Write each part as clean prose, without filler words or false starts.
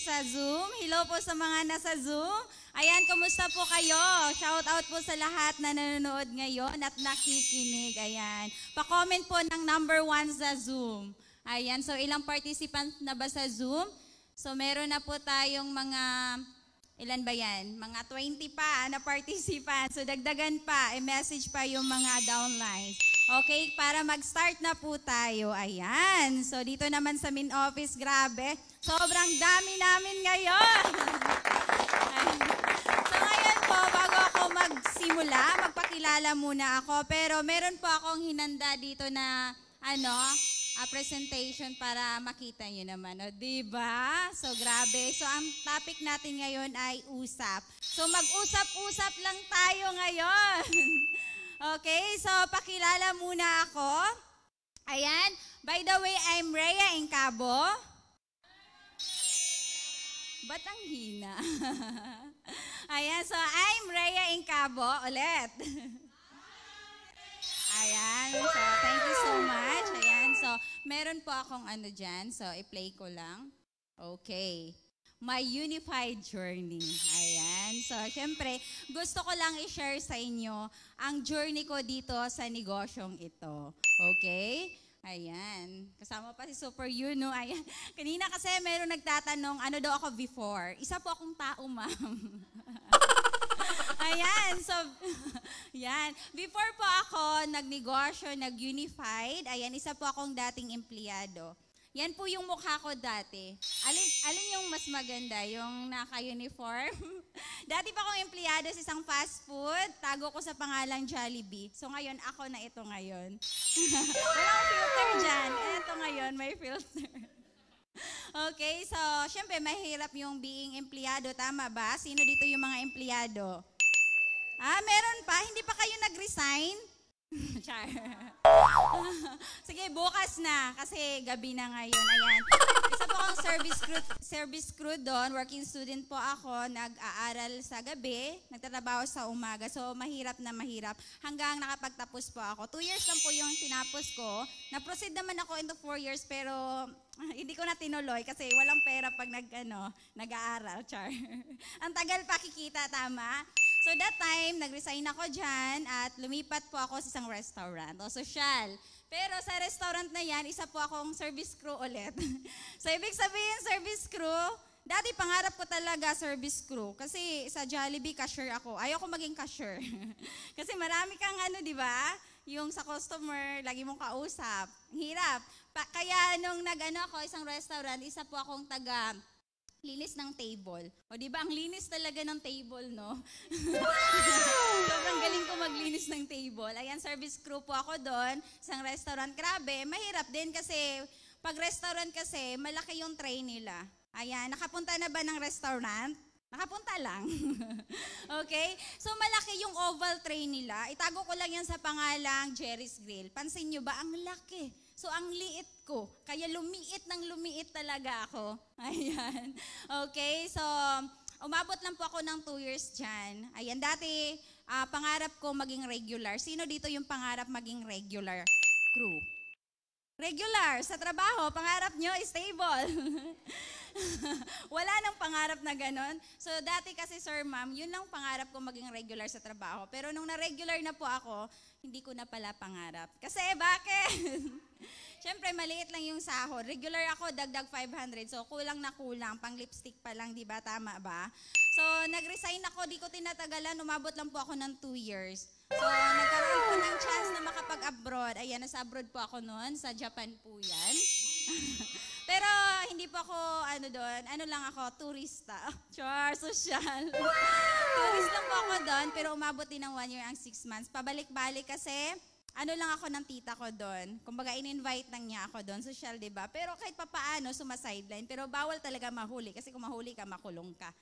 sa Zoom. Hello po sa mga nasa Zoom. Ayan, kumusta po kayo? Shout out po sa lahat na nanonood ngayon at nakikinig. Ayan. Pa-comment po ng number 1 sa Zoom. Ayan, so ilang participants na ba sa Zoom? So meron na po tayong mga, ilan ba yan? Mga 20 pa na participants. So dagdagan pa, i-message pa yung mga downlines. Okay, para mag-start na po tayo. Ayan. So, dito naman sa main office, grabe. Sobrang dami namin ngayon. So, ngayon po, bago ako magsimula, magpakilala muna ako. Pero meron po akong hinanda dito na, presentation para makita nyo naman. O, diba? So, grabe. So, ang topic natin ngayon ay usap. So, mag-usap-usap lang tayo ngayon. Okay, so pakilala muna ako. Ayan, by the way, I'm Rhea Encabo. Ba't ang hina? Ayan, so I'm Rhea Encabo ulit. Ayan, so thank you so much. Ayan, so meron po akong dyan, so i-play ko lang. Okay. My Unified Journey. Ayan. So, syempre, gusto ko lang i-share sa inyo ang journey ko dito sa negosyong ito. Okay? Ayan. Kasama pa si Super Yuno. Ayan. Kanina kasi meron nagtatanong, ano daw ako before? Isa po akong tao, ma'am. Ayan. So, yan. Before po ako nagnegosyo, nag-unified, ayan, isa po akong dating empleyado. Yan po yung mukha ko dati. Alin yung mas maganda? Yung naka-uniform? Dati pa akong empleyado sa isang fast food. Tago ko sa pangalang Jollibee. So ngayon, ako na ito ngayon. Walang filter dyan. Ito ngayon, may filter. Okay, so syempre mahirap yung being empleyado. Tama ba? Sino dito yung mga empleyado? Meron pa? Hindi pa kayo nag-resign? Char. Sige, bukas na kasi gabi na ngayon. Ayan. Isa po akong service crew doon. Working student po ako. Nag-aaral sa gabi. Nagtatrabaho sa umaga. So, mahirap na mahirap. Hanggang nakapagtapos po ako. 2 years lang po yung tinapos ko. Na-proceed naman ako into 4 years pero hindi ko na tinuloy kasi walang pera pag nag-aaral. Char. Ang tagal pa kikita, tama? So that time, nag-resign ako dyan at lumipat po ako sa isang restaurant o social. Pero sa restaurant na yan, isa po akong service crew ulit. So ibig sabihin, service crew, dati pangarap ko talaga service crew. Kasi sa Jollibee, cashier ako. Ayoko maging cashier. Kasi marami kang di ba? Yung sa customer, lagi mong kausap. Hirap. Kaya nung ako, isang restaurant, isa po akong linis ng table. O di ba ang linis talaga ng table, no? Sobrang galing ko maglinis ng table. Ayan, service crew po ako doon, isang restaurant. Grabe, mahirap din kasi pag restaurant kasi, malaki yung tray nila. Ayan, nakapunta na ba ng restaurant? Nakapunta lang. Okay? So, malaki yung oval tray nila. Itago ko lang yan sa pangalang Jerry's Grill. Pansin nyo ba? Ang laki. So, ang liit ko. Kaya lumiit talaga ako. Ayan. Okay? So, umabot lang po ako ng 2 years dyan. Ayan, dati, pangarap ko maging regular. Sino dito yung pangarap maging regular crew? Regular sa trabaho, pangarap nyo, stable. Wala nang pangarap na ganon. So, dati kasi, sir, ma'am, yun lang pangarap ko maging regular sa trabaho. Pero nung na-regular na po ako, hindi ko na pala pangarap. Kasi, bakit? Siyempre, maliit lang yung sahod. Regular ako, dagdag 500. So, kulang na kulang. Pang lipstick pa lang, di ba? Tama ba? So, nag-resign ako. Di ko tinatagalan. Umabot lang po ako ng 2 years. So, nagkaroon po ng chance na makapag-abroad. Ayan, nasa abroad po ako noon. Sa Japan po yan. Pero, hindi po ako, doon. Lang ako, turista. Char, social. Tourist lang po ako doon. Pero umabot din ng 1 year ang 6 months. Pabalik-balik kasi, lang ako ng tita ko doon. Kumbaga, in-invite lang niya ako doon. Social, diba? Pero kahit papaano, sumasideline. Pero bawal talaga mahuli. Kasi kung mahuli ka, makulong ka.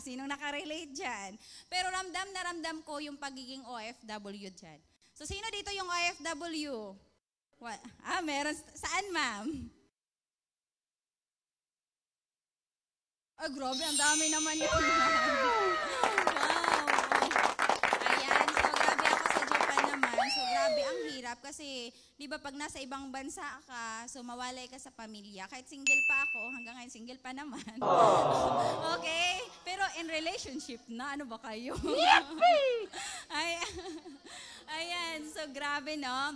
Sinong nakarelate dyan? Pero ramdam na ramdam ko yung pagiging OFW dyan. So, sino dito yung OFW? What? Meron. Saan, ma'am? Grabe, ang dami naman yun. Wow. Ayan, so grabe ako sa Japan naman. So, grabe grabe, ang hirap kasi, di ba, pag nasa ibang bansa ka, so mawalay ka sa pamilya. Kahit single pa ako, hanggang ngayon single pa naman. Okay? Pero in relationship na, ano ba kayo? Ay, ayan, so grabe, no?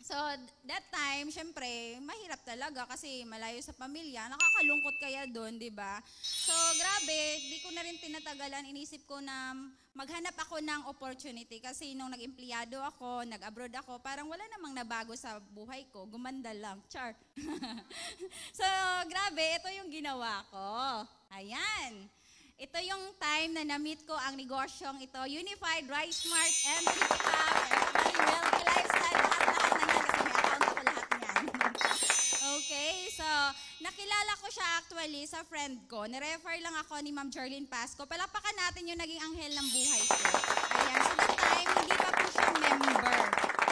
So, that time, syempre, mahirap talaga kasi malayo sa pamilya. Nakakalungkot kaya doon, di ba? So, grabe, di ko na rin tinatagalan. Inisip ko na maghanap ako ng opportunity kasi nung nag-empleyado ako, nag-abroad ako, parang wala namang nabago sa buhay ko. Gumanda lang. Char. So, grabe, ito yung ginawa ko. Ayan. Ito yung time na na-meet ko ang negosyong ito, Unified, Rice Smart, and Pickup, Wealthy Lifestyle, lahat na yan kasi may account ako lahat niyan. Okay, so nakilala ko siya actually sa friend ko. Nirefer lang ako ni Ma'am Jarlene Pasco. Palakpakan natin yung naging anghel ng buhay ko. Ayan, so that time, hindi pa po siya member.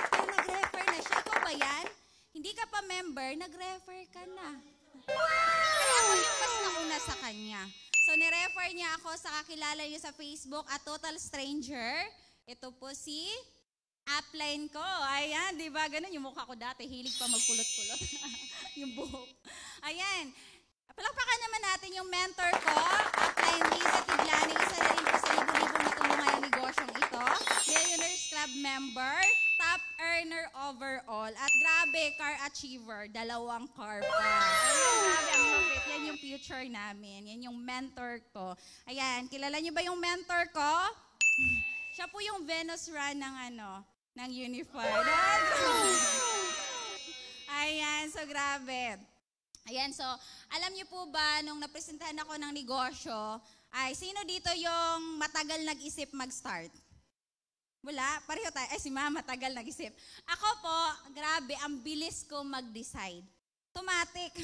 Pero nag-refer na siya. Ikaw ba yan? Hindi ka pa member, nag-refer ka na. Kaya ako yung mas nauna sa kanya. So, nirefer niya ako sa kakilala niya sa Facebook, a total stranger. Ito po si upline ko. Ayan, di ba? Ganun yung mukha ko dati. Hilig pa magkulot-kulot. Yung buhok. Ayan. Palakpakan naman natin yung mentor ko, upline Liza Tiglani. Isa na rin po sa libo-libong natulungan ng negosyong ito. Millionaires Club member, top earner overall. At grabe, car achiever. 2 car pa. Ayan, grabe, ang lupit. Yan yung future namin. Yan yung mentor ko. Ayan, kilala niyo ba yung mentor ko? Siya po yung Venus Run ng Unified. Ayan, so grabe. Ayan, so alam niyo po ba, nung napresentahan ako ng negosyo, ay sino dito yung matagal nag-isip mag-start? Wala, pareho tayo. Si Mama, matagal nag-isip. Ako po, grabe, ang bilis ko mag-decide. Automatic.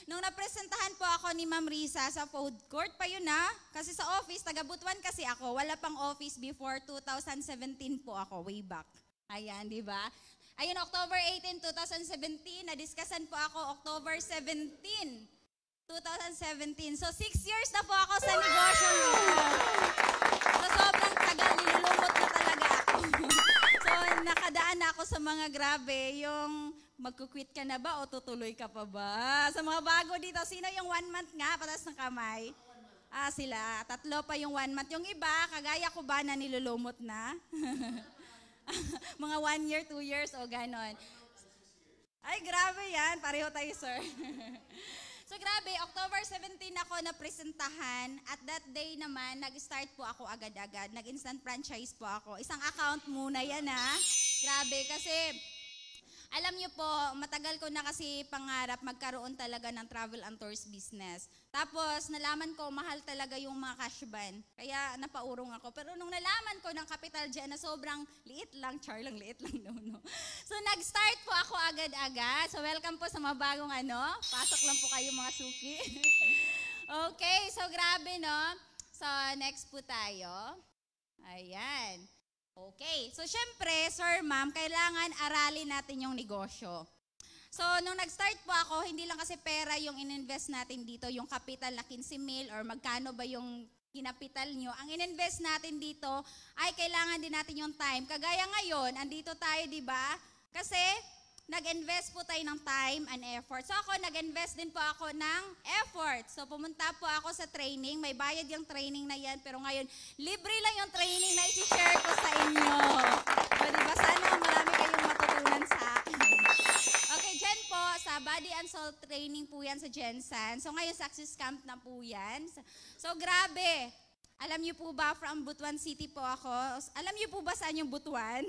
Nung napresentahan po ako ni Ma'am Risa sa food court, pa yun kasi sa office, taga-Butuan kasi ako, wala pang office before 2017 po ako, way back. Ayan, di ba? Ayun, October 18, 2017, na-discussan po ako October 17, 2017. So, 6 years na po ako sa negosyo nito. So, sobrang tagal, nilulumot na talaga ako. So, nakadaan na ako sa mga grabe, yung magkukwit ka na ba o tutuloy ka pa ba? Sa mga bago dito, sino yung 1 month nga, patas ng kamay? Sila. 3 pa yung 1 month. Yung iba, kagaya ko ba na nilulumot na? Mga 1 year, 2 years o ganon. Ay, grabe yan. Pareho tayo, sir. So, grabe. October 17 ako napresentahan. At that day naman, nag-start po ako agad-agad. Nag-instant franchise po ako. Isang account muna yan, Grabe, kasi alam niyo po, matagal ko na kasi pangarap magkaroon talaga ng travel and tours business. Tapos, nalaman ko, mahal talaga yung mga cash ban. Kaya, napaurong ako. Pero nung nalaman ko ng capital dyan na sobrang liit lang, liit lang, no. So, nag-start po ako agad-agad. So, welcome po sa mga bagong Pasok lang po kayo mga suki. Okay, so grabe, no? So, next po tayo. Ayan. Okay, so syempre, sir, ma'am, kailangan aralin natin yung negosyo. So, nung nag-start po ako, hindi lang kasi pera yung in-invest natin dito, yung capital na 15 mil or magkano ba yung kinapital nyo. Ang in-invest natin dito ay kailangan din natin yung time. Kagaya ngayon, andito tayo, di ba? Kasi nag-invest po tayo ng time and effort. So ako, nag-invest din po ako ng effort. So pumunta po ako sa training. May bayad yung training na yan. Pero ngayon, libre lang yung training na isi-share ko sa inyo. So diba, sana marami kayong matutunan sa akin. Okay, dyan po, sa Body and Soul training po yan sa Gensan. So ngayon, Success Camp na po yan. So grabe. Alam niyo po ba, from Butuan City po ako. Alam niyo po ba saan yung Butuan?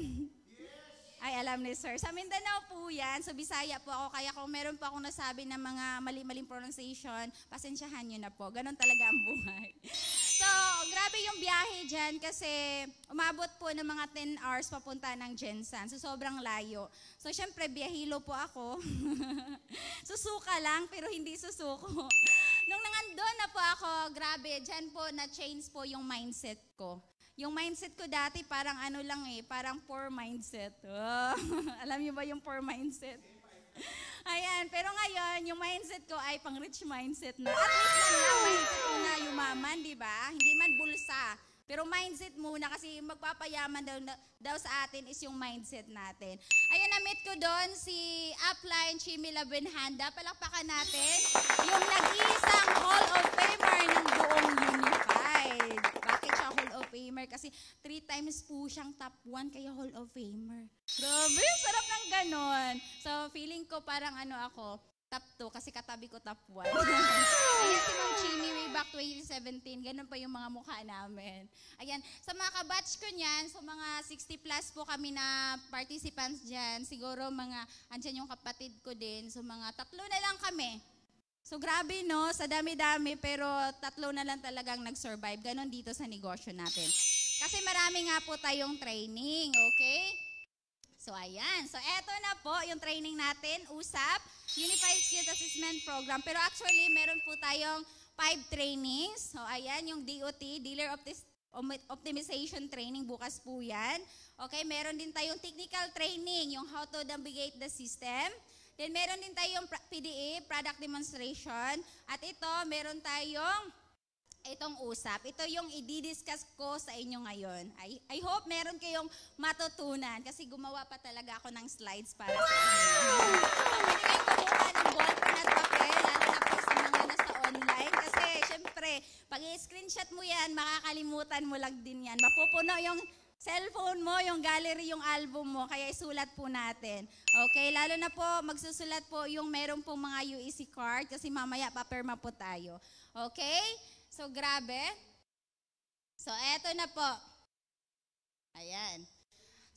Ay, alam ni sir. Sa Mindanao po yan. So, Bisaya po ako. Kaya kung meron po akong nasabi ng mga mali-maling pronunciation, pasensyahan nyo na po. Ganon talaga ang buhay. So, grabe yung biyahe dyan kasi umabot po ng mga 10 hours papunta ng Gensan. So, sobrang layo. So, syempre, biyahilo po ako. Susuka lang, pero hindi susuko. Nung nangandun na po ako, grabe, dyan po na-change po yung mindset ko. Yung mindset ko dati parang parang poor mindset. Oh, alam niyo ba yung poor mindset? Ayan, pero ngayon, yung mindset ko ay pang rich mindset na. At least lang mindset ko na yumaman, di ba? Hindi man bulsa. Pero mindset muna kasi magpapayaman daw sa atin is yung mindset natin. Ayan, na-meet ko doon si Upline Chimila Benhanda. Palakpakan natin. Yung nag-iisang Hall of Famer ng buong Unified. Bakit siya Hall of Famer? Kasi 3 times po siyang top 1 kaya Hall of Famer. Grabe, sarap ng ganon. So, feeling ko parang ako, top 2 kasi katabi ko top 1. Ayan si Ma'am Chimmy way back 2017. Ganun pa yung mga mukha namin. Ayan, sa mga kabatch ko niyan, so mga 60 plus po kami na participants dyan. Siguro andyan yung kapatid ko din. So mga 3 na lang kami. So grabe no, sa dami-dami pero 3 na lang talagang nag-survive. Ganun dito sa negosyo natin. Kasi marami nga po tayong training, okay? So ayan, so eto na po yung training natin, USAP, Unified Skills Assessment Program. Pero actually, meron po tayong 5 trainings. So ayan, yung DOT, Dealer Optimization Training, bukas po yan. Okay, meron din tayong technical training, yung how to navigate the system. Then meron din tayong PDA, Product Demonstration. At ito, meron tayong itong USAP. Ito yung i-discuss ko sa inyo ngayon. I hope meron kayong matutunan kasi gumawa pa talaga ako ng slides para sa inyo. Pwede kayong kumuha ng ballpen at papel, lalo na po sa mga nasa online. Kasi syempre, pag i-screenshot mo yan, makakalimutan mo lang din yan. Mapupuno yung cellphone mo, yung gallery, yung album mo, kaya isulat po natin. Okay, lalo na po, magsusulat po yung meron pong mga UEC card kasi mamaya paperma po tayo. Okay? So, grabe. So, eto na po. Ayan.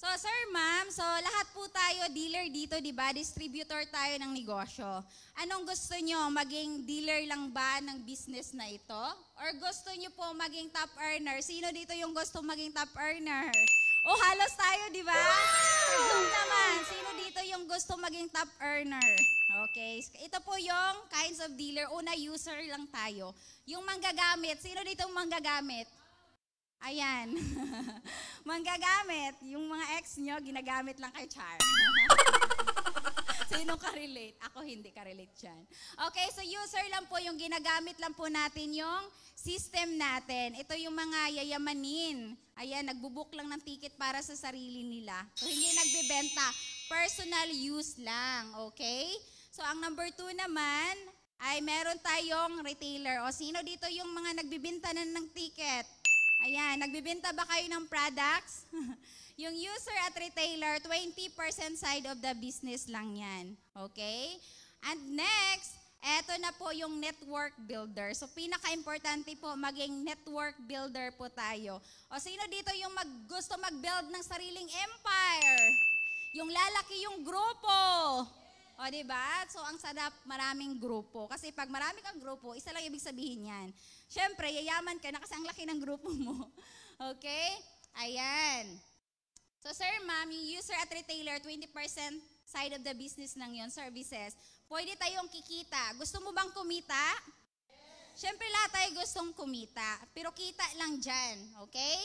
So, sir, ma'am, so lahat po tayo dealer dito, di ba? Distributor tayo ng negosyo. Anong gusto nyo? Maging dealer lang ba ng business na ito? Or gusto nyo po maging top earner? Sino dito yung gusto maging top earner? Oh, halos tayo, di ba? So, naman, sino dito yung gusto maging top earner? Okay, ito po yung kinds of dealer. Una, user lang tayo. Yung manggagamit, sino dito yung manggagamit? Ayan. Manggagamit. Yung mga ex nyo, ginagamit lang kay Char. Sino ka-relate? Ako hindi ka-relate dyan. Okay, so user lang po yung ginagamit lang po natin yung system natin. Ito yung mga yayamanin. Ayan, nagbubuk lang ng ticket para sa sarili nila. So, hindi nagbebenta. Personal use lang. Okay? So, ang number 2 naman ay meron tayong retailer. O, sino dito yung mga nagbibenta na ng ticket? Ayan, nagbibenta ba kayo ng products? Yung user at retailer, 20% side of the business lang yan. Okay? And next, eto na po yung network builder. So, pinaka-importante po, maging network builder po tayo. O, sino dito yung gusto mag-build ng sariling empire? Yung lalaki yung grupo. O, diba? So, ang sarap maraming grupo. Kasi pag marami kang grupo, isa lang ibig sabihin yan. Siyempre, yayaman ka na kasi ang laki ng grupo mo. Okay? Ayan. So, sir, ma'am, yung user at retailer, 20% side of the business lang yon, services. Pwede tayong kikita. Gusto mo bang kumita? Siyempre, lahat tayo gustong kumita. Pero kita lang dyan. Okay?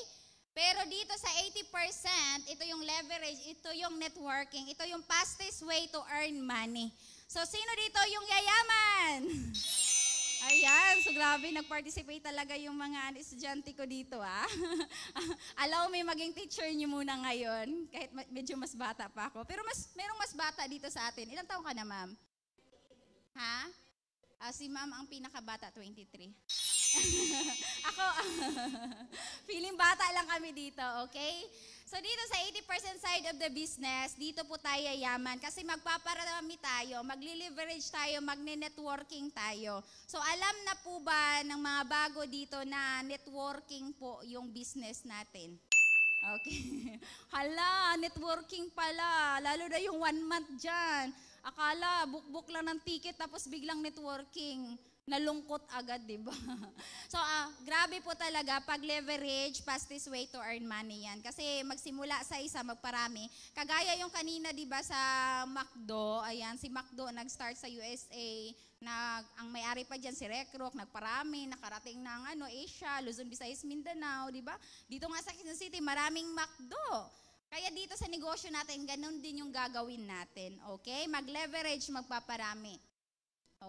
Pero dito sa 80%, ito yung leverage, ito yung networking, ito yung fastest way to earn money. So, sino dito yung yayaman? Ayan, so grabe, nag-participate talaga yung mga estudyante ko dito, ah. Allow me maging teacher niyo muna ngayon, kahit medyo mas bata pa ako. Pero merong mas bata dito sa atin. Ilang taon ka na, ma'am? Ha? Si ma'am ang pinakabata, 23. Ako, feeling bata lang kami dito, okay? So dito sa 80% side of the business, dito po tayo yayaman kasi magpaparami tayo, magli-leverage tayo, magne-networking tayo. So alam na po ba ng mga bago dito na networking po yung business natin? Okay. Hala, networking pala. Lalo na yung 1 month dyan. Akala, book lang ng ticket tapos biglang networking. Nalungkot agad, di ba? So, grabe po talaga, pag leverage, fastest way to earn money yan. Kasi magsimula sa isa, magparami. Kagaya yung kanina, di ba, sa McDo, ayan, si McDo nag-start sa USA, ang may-ari pa dyan si Recroc, nagparami, nakarating ng Asia, Luzon, Visayas, Mindanao, di ba? Dito nga sa Quezon City, maraming McDo. Kaya dito sa negosyo natin, ganun din yung gagawin natin. Okay? Mag-leverage, magpaparami.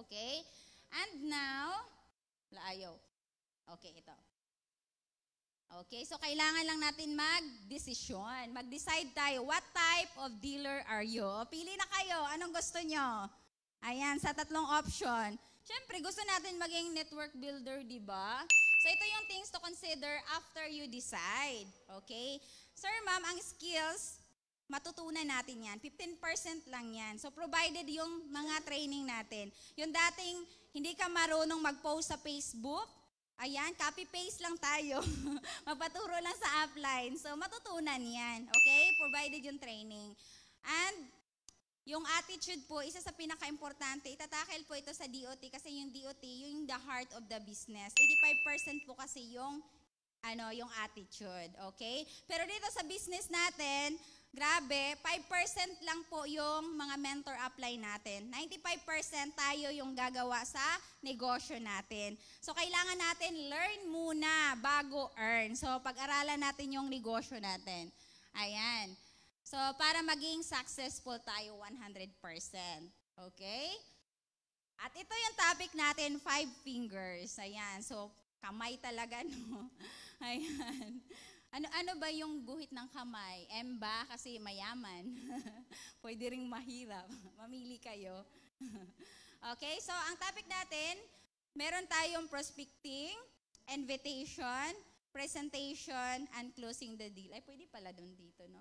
Okay? And now, ayaw. Okay, ito. Okay, so kailangan lang natin mag-desisyon. Mag-decide tayo, what type of dealer are you? Pili na kayo, anong gusto nyo? Ayan, sa tatlong option. Siyempre, gusto natin maging network builder, di ba? So ito yung things to consider after you decide. Okay? Sir, ma'am, ang skills, matutunan natin yan. 15% lang yan. So provided yung mga training natin. Yung dating hindi ka marunong mag-post sa Facebook, ayan, copy-paste lang tayo. Magpaturo lang sa upline. So, matutunan yan. Okay? Provided yung training. And, yung attitude po, isa sa pinaka-importante, itatakel po ito sa DOT kasi yung DOT, yung the heart of the business. 85% po kasi yung attitude. Okay? Pero dito sa business natin, grabe, 5% lang po yung mga mentor apply natin. 95% tayo yung gagawa sa negosyo natin. So, kailangan natin learn muna bago earn. So, pag-aralan natin yung negosyo natin. Ayan. So, para maging successful tayo 100%. Okay? At ito yung topic natin, 5 fingers. Ayan. So, kamay talaga, no? Ayan. Ano ba yung guhit ng kamay? M ba? Kasi mayaman. Pwede ring mahirap. Mamili kayo. Okay, so ang topic natin, meron tayong prospecting, invitation, presentation, and closing the deal. Ay, pwede pala doon dito, no?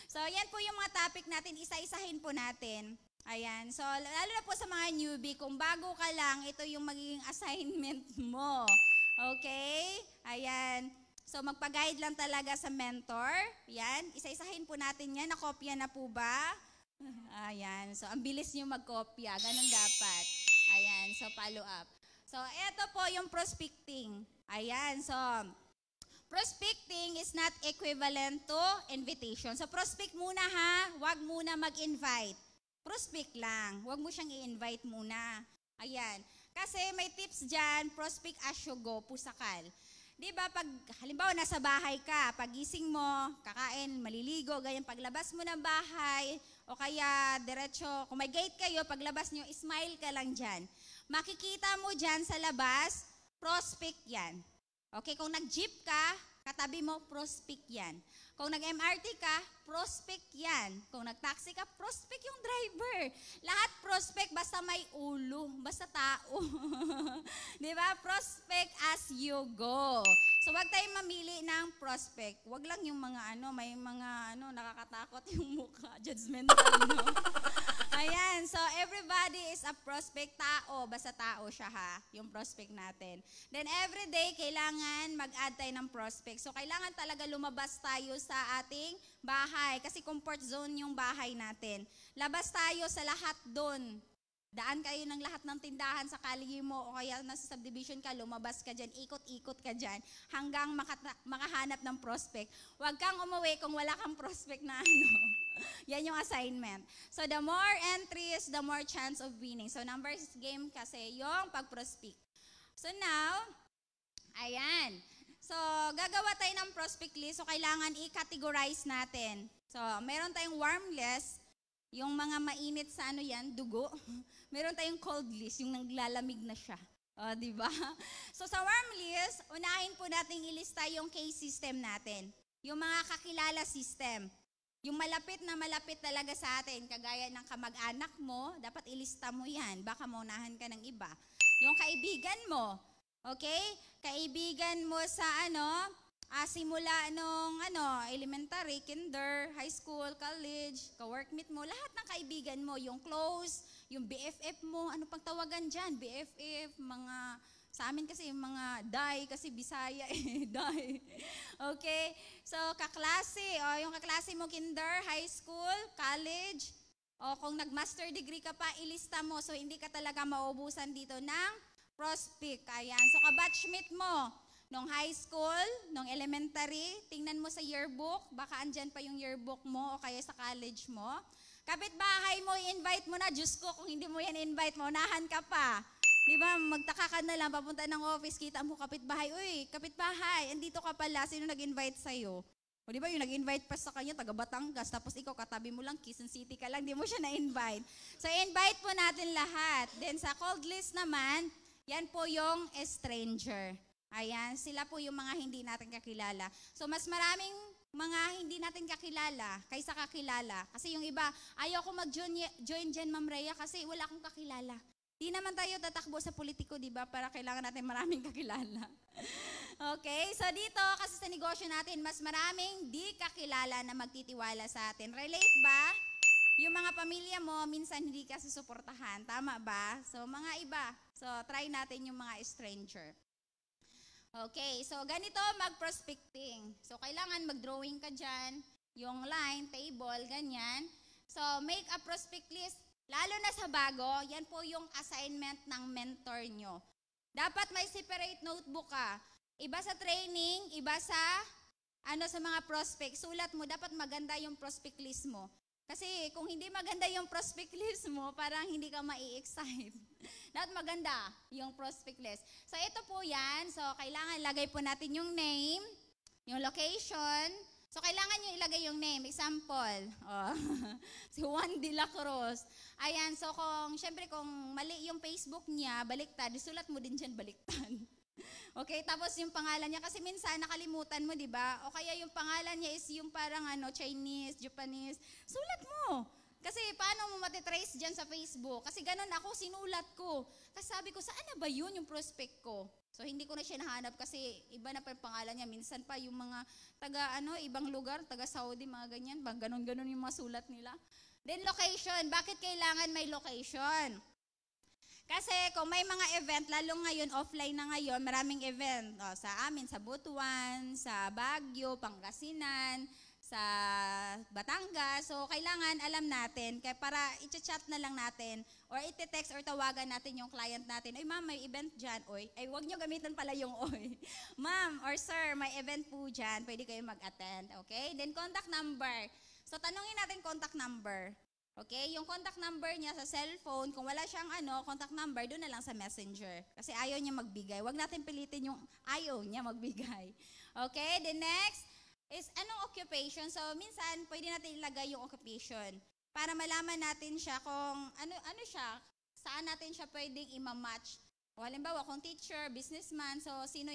So, yan po yung mga topic natin. Isa-isahin po natin. Ayan. So, lalo na po sa mga newbie, kung bago ka lang, ito yung magiging assignment mo. Okay? Ayan. So, magpa-guide lang talaga sa mentor. Yan. Isa-isahin po natin yan. Nakopya na po ba? Ayan. So, ang bilis nyo magkopya. Ganun dapat. Ayan. So, follow up. So, eto po yung prospecting. Ayan. So, prospecting is not equivalent to invitation. So, prospect muna ha. Huwag muna mag-invite. Prospect lang. Huwag mo siyang i-invite muna. Ayan. Kasi may tips dyan. Prospect as you go. Pusakal. Di ba, pag halimbawa nasa bahay ka, pagising mo, kakain, maliligo, ganyan, paglabas mo ng bahay, o kaya diretso, kung may gate kayo, paglabas nyo, smile ka lang dyan. Makikita mo dyan sa labas, prospect yan. Okay, kung nag-jeep ka, katabi mo, prospect yan. Kung nag-MRT ka, prospect yan. Kung nag-taxi ka, prospect yung driver. Lahat prospect, basta may ulo, basta tao. Di ba? Prospect as you go. So, wag tayong mamili ng prospect. Wag lang yung mga may mga nakakatakot yung mukha. Judgmental, no? Ayan. So, everybody is a prospect tao. Basta tao siya, ha? Yung prospect natin. Then, every day, kailangan mag-add tayo ng prospect. So, kailangan talaga lumabas tayo sa ating bahay. Kasi comfort zone yung bahay natin. Labas tayo sa lahat doon. Daan kayo ng lahat ng tindahan sa kalye mo o kaya nasa subdivision ka, lumabas ka dyan, ikot-ikot ka dyan hanggang makahanap ng prospect. Huwag kang umuwi kung wala kang prospect na Yan yung assignment. So the more entries, the more chance of winning. So numbers game kasi yung pag-prospect. So now, ayan. So gagawa tayo ng prospect list. So kailangan i-categorize natin. So meron tayong warm list. Yung mga mainit sa dugo. Meron tayong cold list, yung naglalamig na siya. Di ba? So sa warm list, unahin po natin ilista yung case system natin. Yung mga kakilala system. Yung malapit na malapit talaga sa atin, kagaya ng kamag-anak mo, dapat ilista mo yan. Baka maunahan ka ng iba. Yung kaibigan mo, okay? Kaibigan mo sa simula nung elementary, kinder, high school, college, ka-workmate mo, lahat ng kaibigan mo, yung close, yung BFF mo, ano pang tawagan dyan? BFF, sa amin kasi yung mga day, kasi Bisaya day. Okay? So, kaklase, yung kaklase mo, kinder, high school, college, o kung nag-master degree ka pa, ilista mo. So, hindi ka talaga maubusan dito ng prospect. Ayan. So, kabatchmate mo, nung high school, nung elementary, tingnan mo sa yearbook, baka andyan pa yung yearbook mo o kaya sa college mo. Kapitbahay mo, i-invite mo na. Diyos ko, kung hindi mo yan invite mo, unahan ka pa. Di ba, magtaka ka na lang, papunta ng office, kita mo kapitbahay, uy, kapitbahay, andito ka pala, sino nag-invite sa'yo? O di ba, yung nag-invite pa sa kanya, taga Batangas, tapos ikaw katabi mo lang, Quezon City ka lang, di mo siya na-invite. So, invite po natin lahat. Then, sa cold list naman, yan po yung stranger. Ayan, sila po yung mga hindi natin kakilala. So mas maraming mga hindi natin kakilala kaysa kakilala. Kasi yung iba, ayaw ko mag-join dyan, Ma'am Rhea, kasi wala akong kakilala. Di naman tayo tatakbo sa politiko, di ba? Para kailangan natin maraming kakilala. Okay, so dito, kasi sa negosyo natin, mas maraming di kakilala na magtitiwala sa atin. Relate ba? Yung mga pamilya mo, minsan hindi ka susuportahan. Tama ba? So, mga iba. So, try natin yung mga stranger. Okay, so ganito mag-prospecting. So, kailangan mag-drawing ka dyan, yung line, table, ganyan. So, make a prospect list. Lalo na sa bago, yan po yung assignment ng mentor nyo. Dapat may separate notebook ka. Iba sa training, iba sa, sa mga prospect. Sulat mo, dapat maganda yung prospect list mo. Kasi kung hindi maganda yung prospect list mo, parang hindi ka mai-excite. Dapat maganda yung prospect list. So ito po yan. So kailangan ilagay po natin yung name, yung location. So kailangan nyo ilagay yung name. Example, si Juan de la Cruz. Ayan, so syempre kung mali yung Facebook niya, baliktad, isulat mo din dyan baliktad. Okay, tapos yung pangalan niya, kasi minsan nakalimutan mo, di ba? O kaya yung pangalan niya is yung parang Chinese, Japanese. Sulat mo. Kasi paano mo matitrace dyan sa Facebook? Kasi ganun ako, sinulat ko. Kasi sabi ko, saan na ba yun yung prospect ko? So hindi ko na siya nahanap kasi iba na pa yung pangalan niya. Minsan pa yung mga ibang lugar, taga Saudi, mga ganyan. Ganon-ganon yung mga sulat nila. Then location. Bakit kailangan may location? Kasi kung may mga event, lalong ngayon, offline na ngayon, maraming event. Sa amin, sa Butuan, sa Baguio, Pangasinan, sa Batangas. So, kailangan alam natin, kaya para i-chat na lang natin, or i-text or tawagan natin yung client natin, ay ma'am, may event dyan. Oy, ay wag nyo gamitan pala yung oy. Ma'am or sir, may event po dyan, pwede kayo mag-attend. Okay? Then, contact number. So, tanungin natin contact number. Okay, yung contact number niya sa cellphone, kung wala siyang contact number, doon na lang sa messenger. Kasi ayaw niya magbigay. Huwag natin pilitin yung ayaw niya magbigay. Okay, the next is anong occupation. So, minsan, pwede natin ilagay yung occupation para malaman natin siya kung ano siya, saan natin siya pwedeng i-match. O halimbawa, kung teacher, businessman, so sino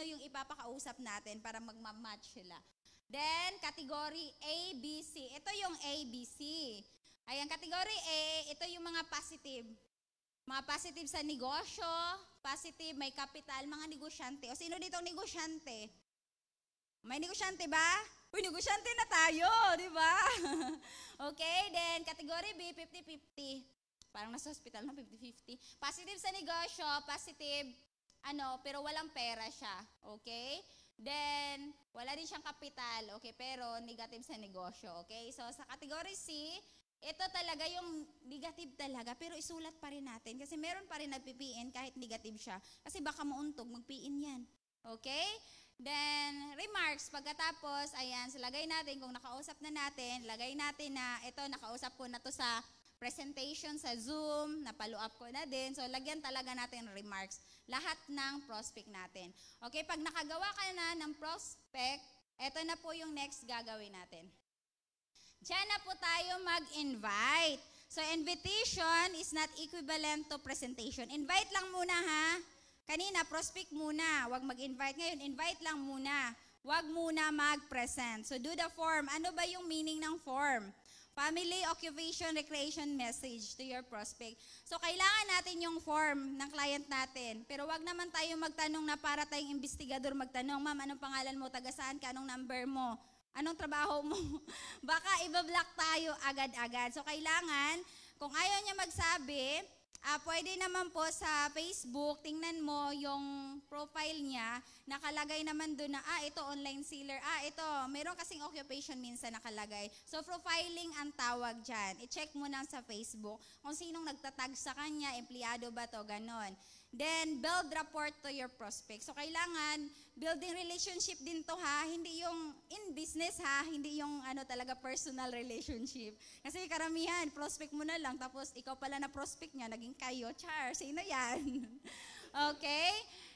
yung ipapakausap natin para magma-match sila. Then, category A, B, C. Ito yung A, B, C. Ayan, category A, ito yung mga positive. Mga positive sa negosyo, positive, may capital, mga negosyante. O sino ditong negosyante? May negosyante ba? Uy, negosyante na tayo, di ba? Okay, then category B, 50-50. Parang nasa hospital, no? 50-50. Positive sa negosyo, positive, pero walang pera siya. Okay? Then, wala din siyang kapital, okay, pero negative sa negosyo, okay? So, sa category C, ito talaga yung negative talaga, pero isulat pa rin natin kasi meron pa rin nagpipiin kahit negative siya. Kasi baka mauntog, magpiin yan. Okay? Then, remarks. Pagkatapos, ayan, so lagay natin, kung nakausap na natin, lagay natin na ito, nakausap ko na to sa presentation sa Zoom, napalo up ko na din. So, lagyan talaga natin remarks. Lahat ng prospect natin. Okay, pag nakagawa ka na ng prospect, ito na po yung next gagawin natin. Diyan na po tayo mag-invite. So, invitation is not equivalent to presentation. Invite lang muna ha. Kanina, prospect muna. Huwag mag-invite. Ngayon, invite lang muna. Huwag muna mag-present. So, do the form. Ano ba yung meaning ng form? Family, occupation, recreation message to your prospect. So, kailangan natin yung form ng client natin. Pero wag naman tayo magtanong na para tayong investigador magtanong, ma'am, anong pangalan mo, taga saan ka, anong number mo, anong trabaho mo. Baka ibablock tayo agad-agad. So, kailangan, kung ayaw niya magsabi, pwede naman po sa Facebook, tingnan mo yung profile niya, nakalagay naman doon na, ito online sealer, ito, meron kasing occupation minsan nakalagay. So, profiling ang tawag dyan. I-check mo na sa Facebook kung sinong nagtatag sa kanya, empleyado ba to, ganon. Then, build rapport to your prospect. So, kailangan, building relationship din to ha, hindi yung in business ha, hindi yung talaga personal relationship. Kasi karamihan, prospect mo na lang, tapos ikaw pala na prospect niya, naging kayo, char, sino yan? Okay?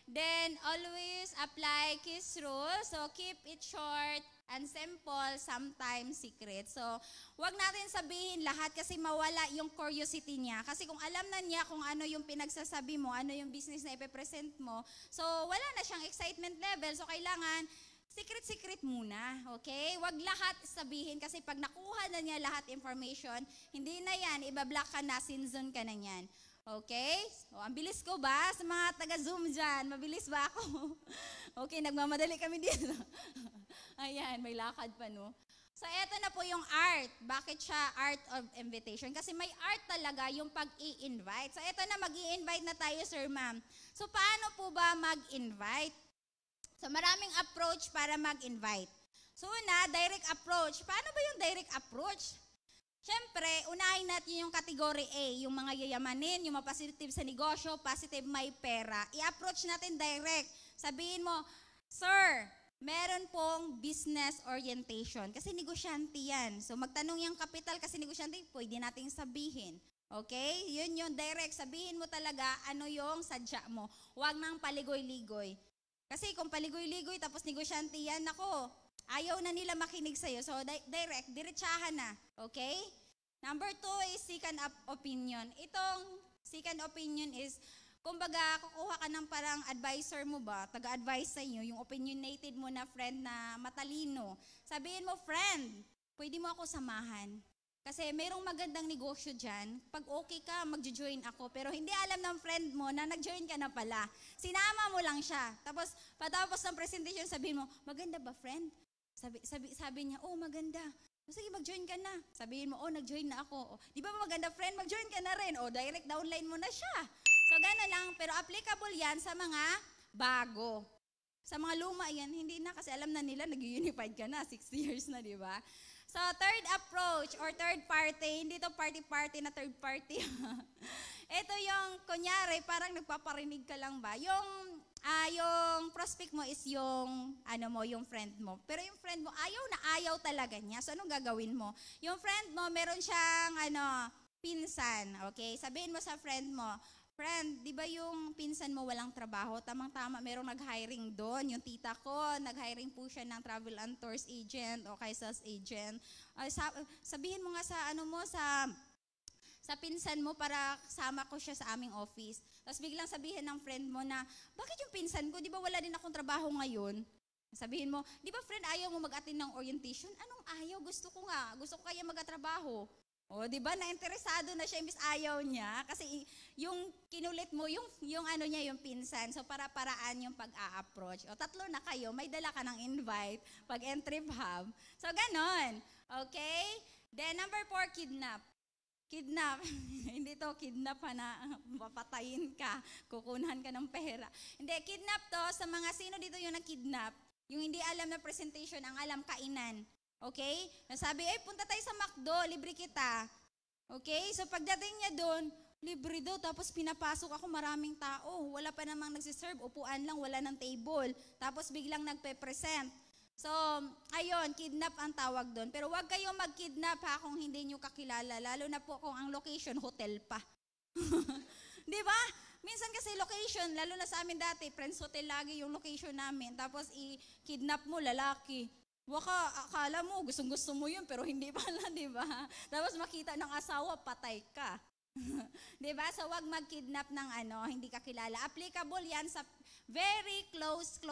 Then, always apply KISS rule. So, keep it short and simple, sometimes secret. So, wag natin sabihin lahat kasi mawala yung curiosity niya. Kasi kung alam na niya kung ano yung pinagsasabi mo, ano yung business na ipepresent mo, so wala na siyang excitement level. So, kailangan secret-secret muna, okay? Wag lahat sabihin kasi pag nakuha na niya lahat information, hindi na yan, ibablock ka na, sinzon ka na yan. Okay? So, ang bilis ko ba sa mga taga-Zoom dyan? Mabilis ba ako? Okay, nagmamadali kami dito. Ayan, may lakad pa, no? So, eto na po yung art. Bakit siya art of invitation? Kasi may art talaga yung pag-i-invite. So, eto na, mag-i-invite na tayo, sir, ma'am. So, paano po ba mag-invite? So, maraming approach para mag-invite. So, una, direct approach. Paano ba yung direct approach? Siyempre, unahin natin yung category A, yung mga yayamanin, yung mga positive sa negosyo, positive may pera. I-approach natin direct. Sabihin mo, sir, meron pong business orientation. Kasi negosyante yan. So, magtanong yung capital kasi negosyante, pwede nating sabihin. Okay? Yun yung direct. Sabihin mo talaga ano yung sadya mo. Huwag nang paligoy-ligoy. Kasi kung paligoy-ligoy tapos negosyante yan, ako, ayaw na nila makinig sa'yo. So, direct, diretsahan na. Okay? Number 2 is second opinion. Itong second opinion is, kumbaga, kukuha ka ng parang advisor mo ba, taga-advise sa inyo, yung opinionated mo na friend na matalino. Sabihin mo, friend, pwede mo ako samahan. Kasi mayroong magandang negosyo dyan. Pag okay ka, mag-join ako. Pero hindi alam ng friend mo na nag-join ka na pala. Sinama mo lang siya. Tapos, patapos ng presentation, sabihin mo, maganda ba, friend? Sabi niya, oh, maganda. Sige, mag-join ka na. Sabihin mo, oh, nag-join na ako. Oh, di ba maganda, friend? Mag-join ka na rin. Oh, direct downline mo na siya. So, gano'n lang. Pero applicable yan sa mga bago. Sa mga luma yan, hindi na. Kasi alam na nila, nag-unified ka na. 6 years na, di ba? So, third approach or third party, hindi to party-party na third party. Ito yung, kunyari, parang nagpaparinig ka lang ba? Yung prospect mo is yung, yung friend mo. Pero yung friend mo, ayaw na ayaw talaga niya. So, anong gagawin mo? Yung friend mo, meron siyang, pinsan. Okay? Sabihin mo sa friend mo, friend, di ba yung pinsan mo walang trabaho? Tamang-tama, merong nag-hiring doon. Yung tita ko, nag-hiring po siya ng travel and tours agent o kay sales agent. Sabihin mo nga sa pinsan mo para sama ko siya sa aming office. Tapos biglang sabihin ng friend mo na, bakit yung pinsan ko, di ba wala din akong trabaho ngayon? Sabihin mo, di ba friend, ayaw mo mag-attend ng orientation? Anong ayaw? Gusto ko kaya mag-trabaho. O, di ba, na-interesado na siya, imbis ayaw niya. Kasi yung kinulit mo, yung pinsan. So, para-paraan yung pag-a-approach. O, 3 na kayo, may dala ka ng invite pag entry hub. So, ganon. Okay? Then, number 4, kidnap. Kidnap. Hindi to kidnap na papatayin ka, kukunan ka ng pera. Hindi, kidnap to sa mga sino dito yung nakidnap. Yung hindi alam na presentation, ang alam kainan. Okay? Nasabi, punta tayo sa McDo, libre kita. Okay? So pagdating niya doon, libre daw, tapos pinapasok ako, maraming tao. Wala pa namang nagsiserve, upuan lang, wala ng table. Tapos biglang nagpe-present. So, ayun, kidnap ang tawag doon. Pero wag kayong mag-kidnap ha kung hindi nyo kakilala. Lalo na po kung ang location, hotel pa. Di ba? Minsan kasi location, lalo na sa amin dati, Friends Hotel lagi yung location namin. Tapos i-kidnap mo, lalaki. Baka akala mo, gustong-gusto mo yun, pero hindi pala, di ba? Tapos makita ng asawa, patay ka. Di ba? So, wag mag-kidnap ng hindi ka kilala. Applicable yan sa very close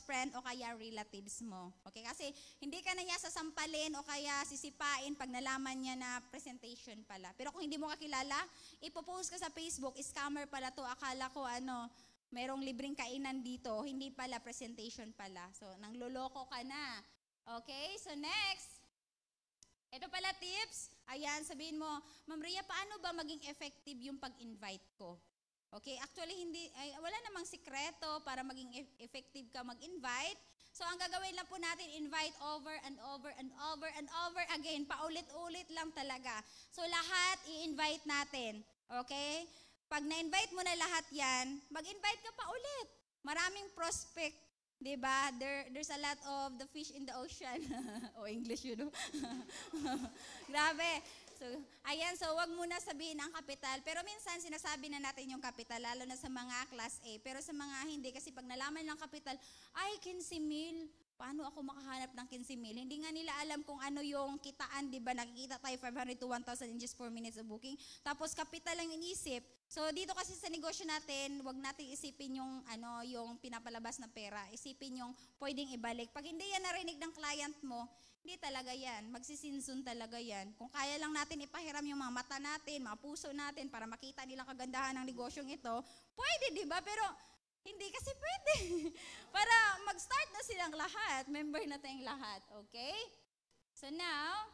friend o kaya relatives mo. Okay? Kasi hindi ka na niya sasampalin o kaya sisipain pag nalaman niya na presentation pala. Pero kung hindi mo kakilala, ipopost ka sa Facebook, scammer pala to, akala ko merong libreng kainan dito, hindi pala, presentation pala. So, nangloloko ka na. Okay? So, next. Ito pala tips. Ayan, sabihin mo, Ma'am Rhea, paano ba maging effective yung pag-invite ko? Okay, actually, wala namang sikreto para maging effective ka mag-invite. So, ang gagawin lang po natin, invite over and over and over and over again. Paulit-ulit lang talaga. So, lahat i-invite natin. Okay? Pag na-invite mo na lahat yan, mag-invite ka pa ulit. Maraming prospect. Diba? There's a lot of the fish in the ocean. O English, you know. Grabe. So, So, ayan, so wag muna sabihin ang kapital. Pero minsan sinasabi na natin yung kapital, lalo na sa mga class A. Pero sa mga hindi, kasi pag nalaman ng kapital, ay, 15,000. Paano ako makahanap ng 15,000? Hindi nga nila alam kung ano yung kitaan, di ba? Nakikita tayo 500 to 1,000 in just 4 minutes of booking. Tapos kapital lang inisip. So dito kasi sa negosyo natin, wag natin isipin yung yung pinapalabas na pera. Isipin yung pwedeng ibalik. Pag hindi yan narinig ng client mo, hindi talaga yan. Magsisinsun talaga yan. Kung kaya lang natin ipahiram yung mga mata natin, mga puso natin para makita nilang kagandahan ng negosyong ito, pwede, di ba? Pero hindi kasi pwede. Para mag-start na silang lahat. Member na tayong lahat. Okay? So now,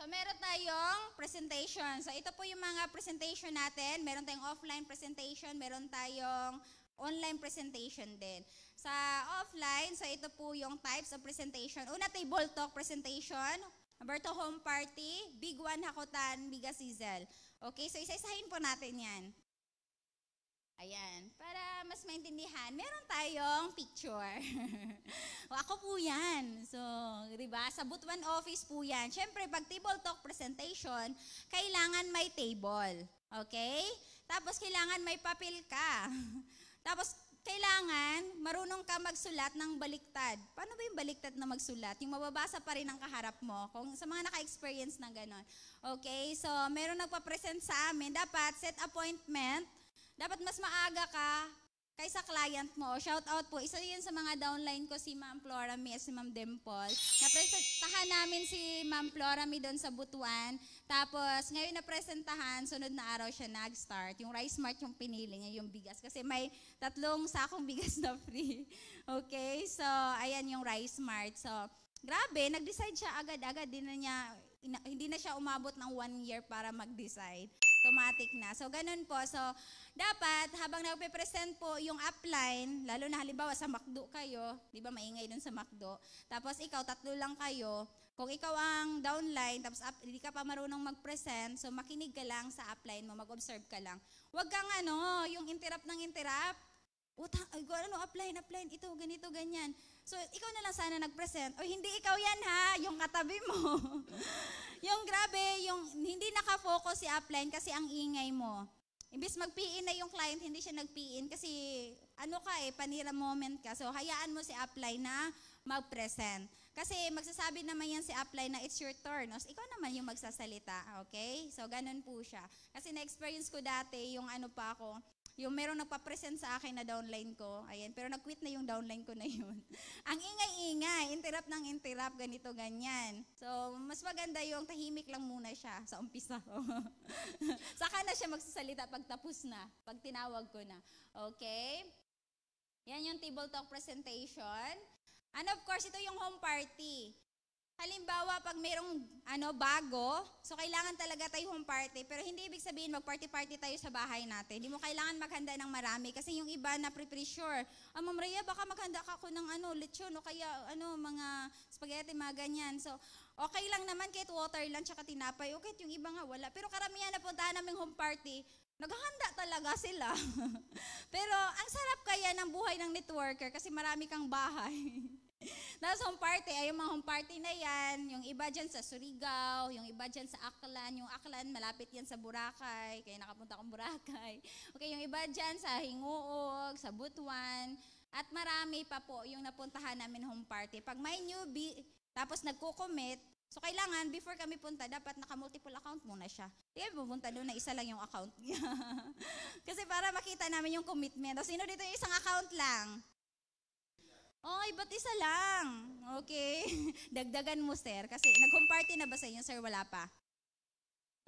meron tayong presentation. So ito po yung mga presentation natin. Meron tayong offline presentation. Meron tayong online presentation din. Sa offline, so ito po yung types of presentation. Una, table talk presentation. Number 2, home party. Big one, hakutan, biga sizzle. Okay, so isa-isahin po natin yan. Ayan, para mas maintindihan, meron tayong picture. Ako po yan. So, diba, sa Butuan office po yan. Siyempre, pag table talk presentation, kailangan may table. Okay? Tapos, kailangan may papel ka. Tapos, kailangan marunong ka magsulat ng baliktad. Paano ba yung baliktad na magsulat? Yung mababasa pa rin ang kaharap mo. Kung sa mga naka-experience na gano'n. Okay? So, meron nagpa-present sa amin. Dapat set appointment. Dapat mas maaga ka kaysa client mo. Shout out po. Isa yun sa mga downline ko, si Ma'am Flora Mi at si Ma'am Dimple. Napresentahan namin si Ma'am Flora Mi doon sa Butuan. Tapos, ngayon napresentahan, sunod na araw siya nag-start. Yung Rice Mart yung pinili niya, yung bigas. Kasi may 3 sakong bigas na free. Okay? So, ayan yung Rice Mart. So, grabe, nag-decide siya agad-agad. Hindi na siya umabot ng 1 year para mag-decide. Automatic na. So, ganun po. So, dapat, habang nagpe-present po yung upline, lalo na halimbawa sa McDo kayo, di ba maingay dun sa McDo, tapos ikaw, 3 lang kayo, kung ikaw ang downline, tapos hindi ka pa marunong mag-present, so makinig ka lang sa upline mo, mag-observe ka lang. Huwag kang yung interrupt ng interrupt. Upline, ito, ganito, ganyan. So, ikaw na lang sana nag-present. O, hindi ikaw yan ha, yung katabi mo. Yung grabe, yung hindi nakafocus si upline kasi ang ingay mo. Imbis mag-PIN na yung client, hindi siya nag-PIN kasi panira moment ka. So, hayaan mo si upline na mag-present. Kasi magsasabi naman yan si upline na it's your turn. O, ikaw naman yung magsasalita, okay? So, ganun po siya. Kasi na-experience ko dati, yung yung merong nagpa-present sa akin na downline ko, ayan, pero nag-quit na yung downline ko na yun. Ang ingay-ingay, interrupt ng interrupt, ganito, ganyan. So, mas maganda yung tahimik lang muna siya sa umpisa. Saka na siya magsasalita pag tapos na, pag tinawag ko na. Okay? Yan yung table talk presentation. And of course, ito yung home party. Halimbawa, pag mayroong bago, so kailangan talaga tayo home party. Pero hindi ibig sabihin mag-party-party tayo sa bahay natin. Hindi mo kailangan maghanda ng marami. Kasi yung iba na pre-sure, Ma'am Rhea, baka maghanda ka ako ng lechon o kaya mga spaghetti, mga ganyan. So, okay lang naman kahit water lang tsaka tinapay. Okay, yung iba nga wala. Pero karamihan na puntahan namin home party, naghahanda talaga sila. Pero ang sarap kaya ng buhay ng networker kasi marami kang bahay. Tapos home party, ay yung mga home party na yan, yung iba dyan sa Surigao, yung iba dyan sa Aklan, yung Aklan malapit yan sa Boracay, kaya nakapunta akong Boracay. Okay, yung iba dyan sa Hinguog, sa Butuan, at marami pa po yung napuntahan namin home party. Pag may newbie, tapos nagko-commit, so kailangan before kami punta, dapat naka-multiple account muna siya. Hindi kami pupunta doon na isa lang yung account niya. Kasi para makita namin yung commitment. O sino dito yung isang account lang? Oy, ba't isa lang? Okay. Dagdagan mo, sir. Kasi nag-home party na ba sa inyo, sir? Wala pa.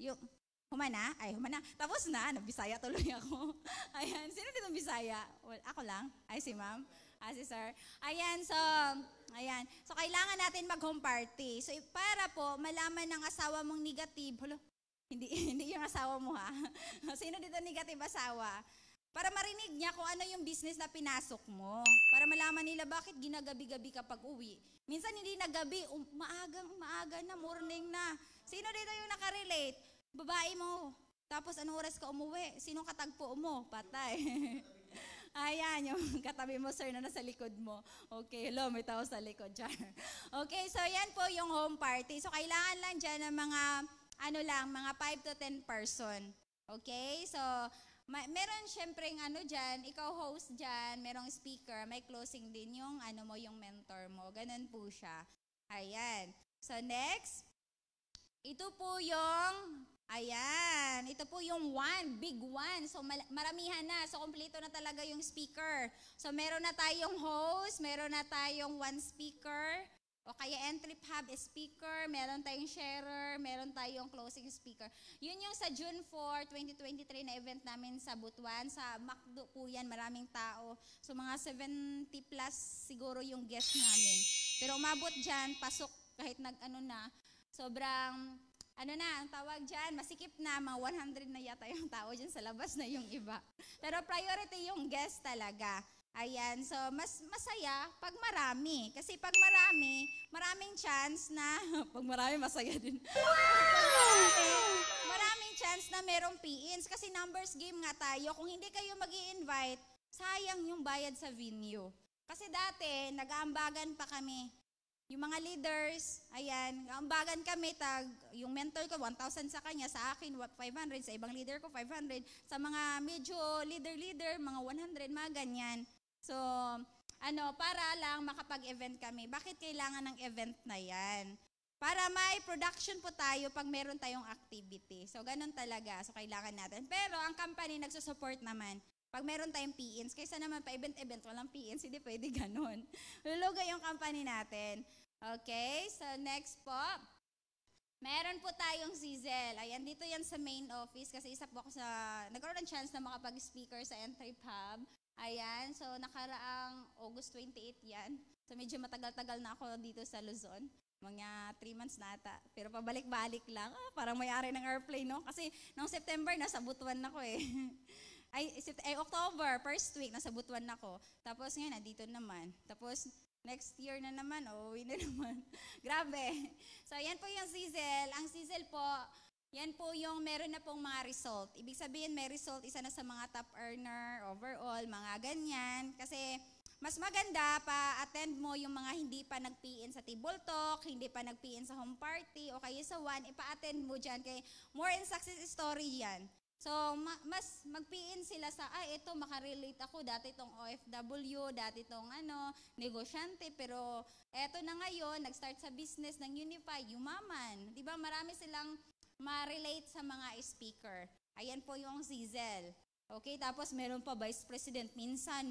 Yung, humana? Ay, humana. Tapos na. Nabisaya tuloy ako. Ayan. Sino dito Bisaya? Well, ako lang. Ay, si ma'am. Si sir. Ayan, so kailangan natin mag-home party. So, para po, malaman ng asawa mong negative. Hulo, hindi yung asawa mo ha. Sino dito negative asawa? Para marinig niya kung ano yung business na pinasok mo. Para malaman nila bakit ginagabi-gabi kapag uwi. Minsan hindi na gabi, maaga na, morning na. Sino dito yung nakarelate? Babae mo. Tapos anong oras ka umuwi? Sinong katagpo mo? Patay. Ayan, yung katabi mo, sir, na nasa likod mo. Okay, hello, may tao sa likod. Okay, so yan po yung home party. So kailangan lang dyan ng mga ano lang, mga 5 to 10 person. Okay? So, meron syempreng dyan, ikaw host dyan, merong speaker, may closing din yung yung mentor mo. Ganun po siya. Ayan. So, next. Ito po yung, ito po yung big one. So, maramihan na. So, kompleto na talaga yung speaker. So, meron na tayong host, meron na tayong one speaker, o kaya entry hub speaker, meron tayong sharer, meron tayong closing speaker. Yun yung sa June 4, 2023 na event namin sa Butuan. Sa McDo po yan, maraming tao. So mga 70 plus siguro yung guest namin. Pero umabot dyan, pasok kahit sobrang, ang tawag dyan, masikip na, mga 100 na yata yung tao dyan sa labas na yung iba. Pero priority yung guest talaga. Ayan, so mas masaya pag marami. Kasi pag maraming chance na, pag marami masaya din. Maraming chance na merong PINs. Kasi numbers game nga tayo. Kung hindi kayo mag-i-invite, sayang yung bayad sa venue. Kasi dati, nag-aambagan pa kami. Yung mga leaders, ambagan kami, yung mentor ko, 1,000 sa kanya, sa akin, 500, sa ibang leader ko, 500. Sa mga medyo leader, mga 100, mga ganyan. So, para lang makapag-event kami. Bakit kailangan ng event na yan? Para may production po tayo pag meron tayong activity. So, ganun talaga. So, kailangan natin. Pero, ang company nagsusupport naman. Pag meron tayong PINs, kaysa naman pa event, walang PINs, hindi pwede ganun. Luluga yung company natin. Okay, so next po. Meron po tayong Zizel. Ayan, dito yan sa main office kasi isa po ako nagkaroon ng chance na makapag-speaker sa Entry Pub. Ayan, so nakaraang August 28 yan. So medyo matagal-tagal na ako dito sa Luzon. Mga 3 months na ata. Pero pabalik-balik lang. Parang may-ari ng airplane, no? Kasi noong September, nasa Butuan ako eh. October, first week, nasa Butuan ako. Tapos ngayon, nandito naman. Tapos next year na naman, uwi na naman. Grabe. So yan po yung Zizel. Ang Zizel po, yan po yung meron na pong mga result. Ibig sabihin may result, isa na sa mga top earner, overall, mga ganyan. Kasi mas maganda pa attend mo yung mga hindi pa nag-PIN sa table talk, hindi pa nag-PIN sa home party, o kaya sa one, ipa-attend mo dyan. Kay more in success story yan. So, mas mag-PIN sila sa, ito, makarelate ako, dati itong OFW, dati itong negosyante, pero eto na ngayon, nag-start sa business ng Unify, yumaman. Diba, marami silang ma-relate sa mga speaker. Ayan po yung Zizel. Okay, tapos meron pa Vice President. Minsan,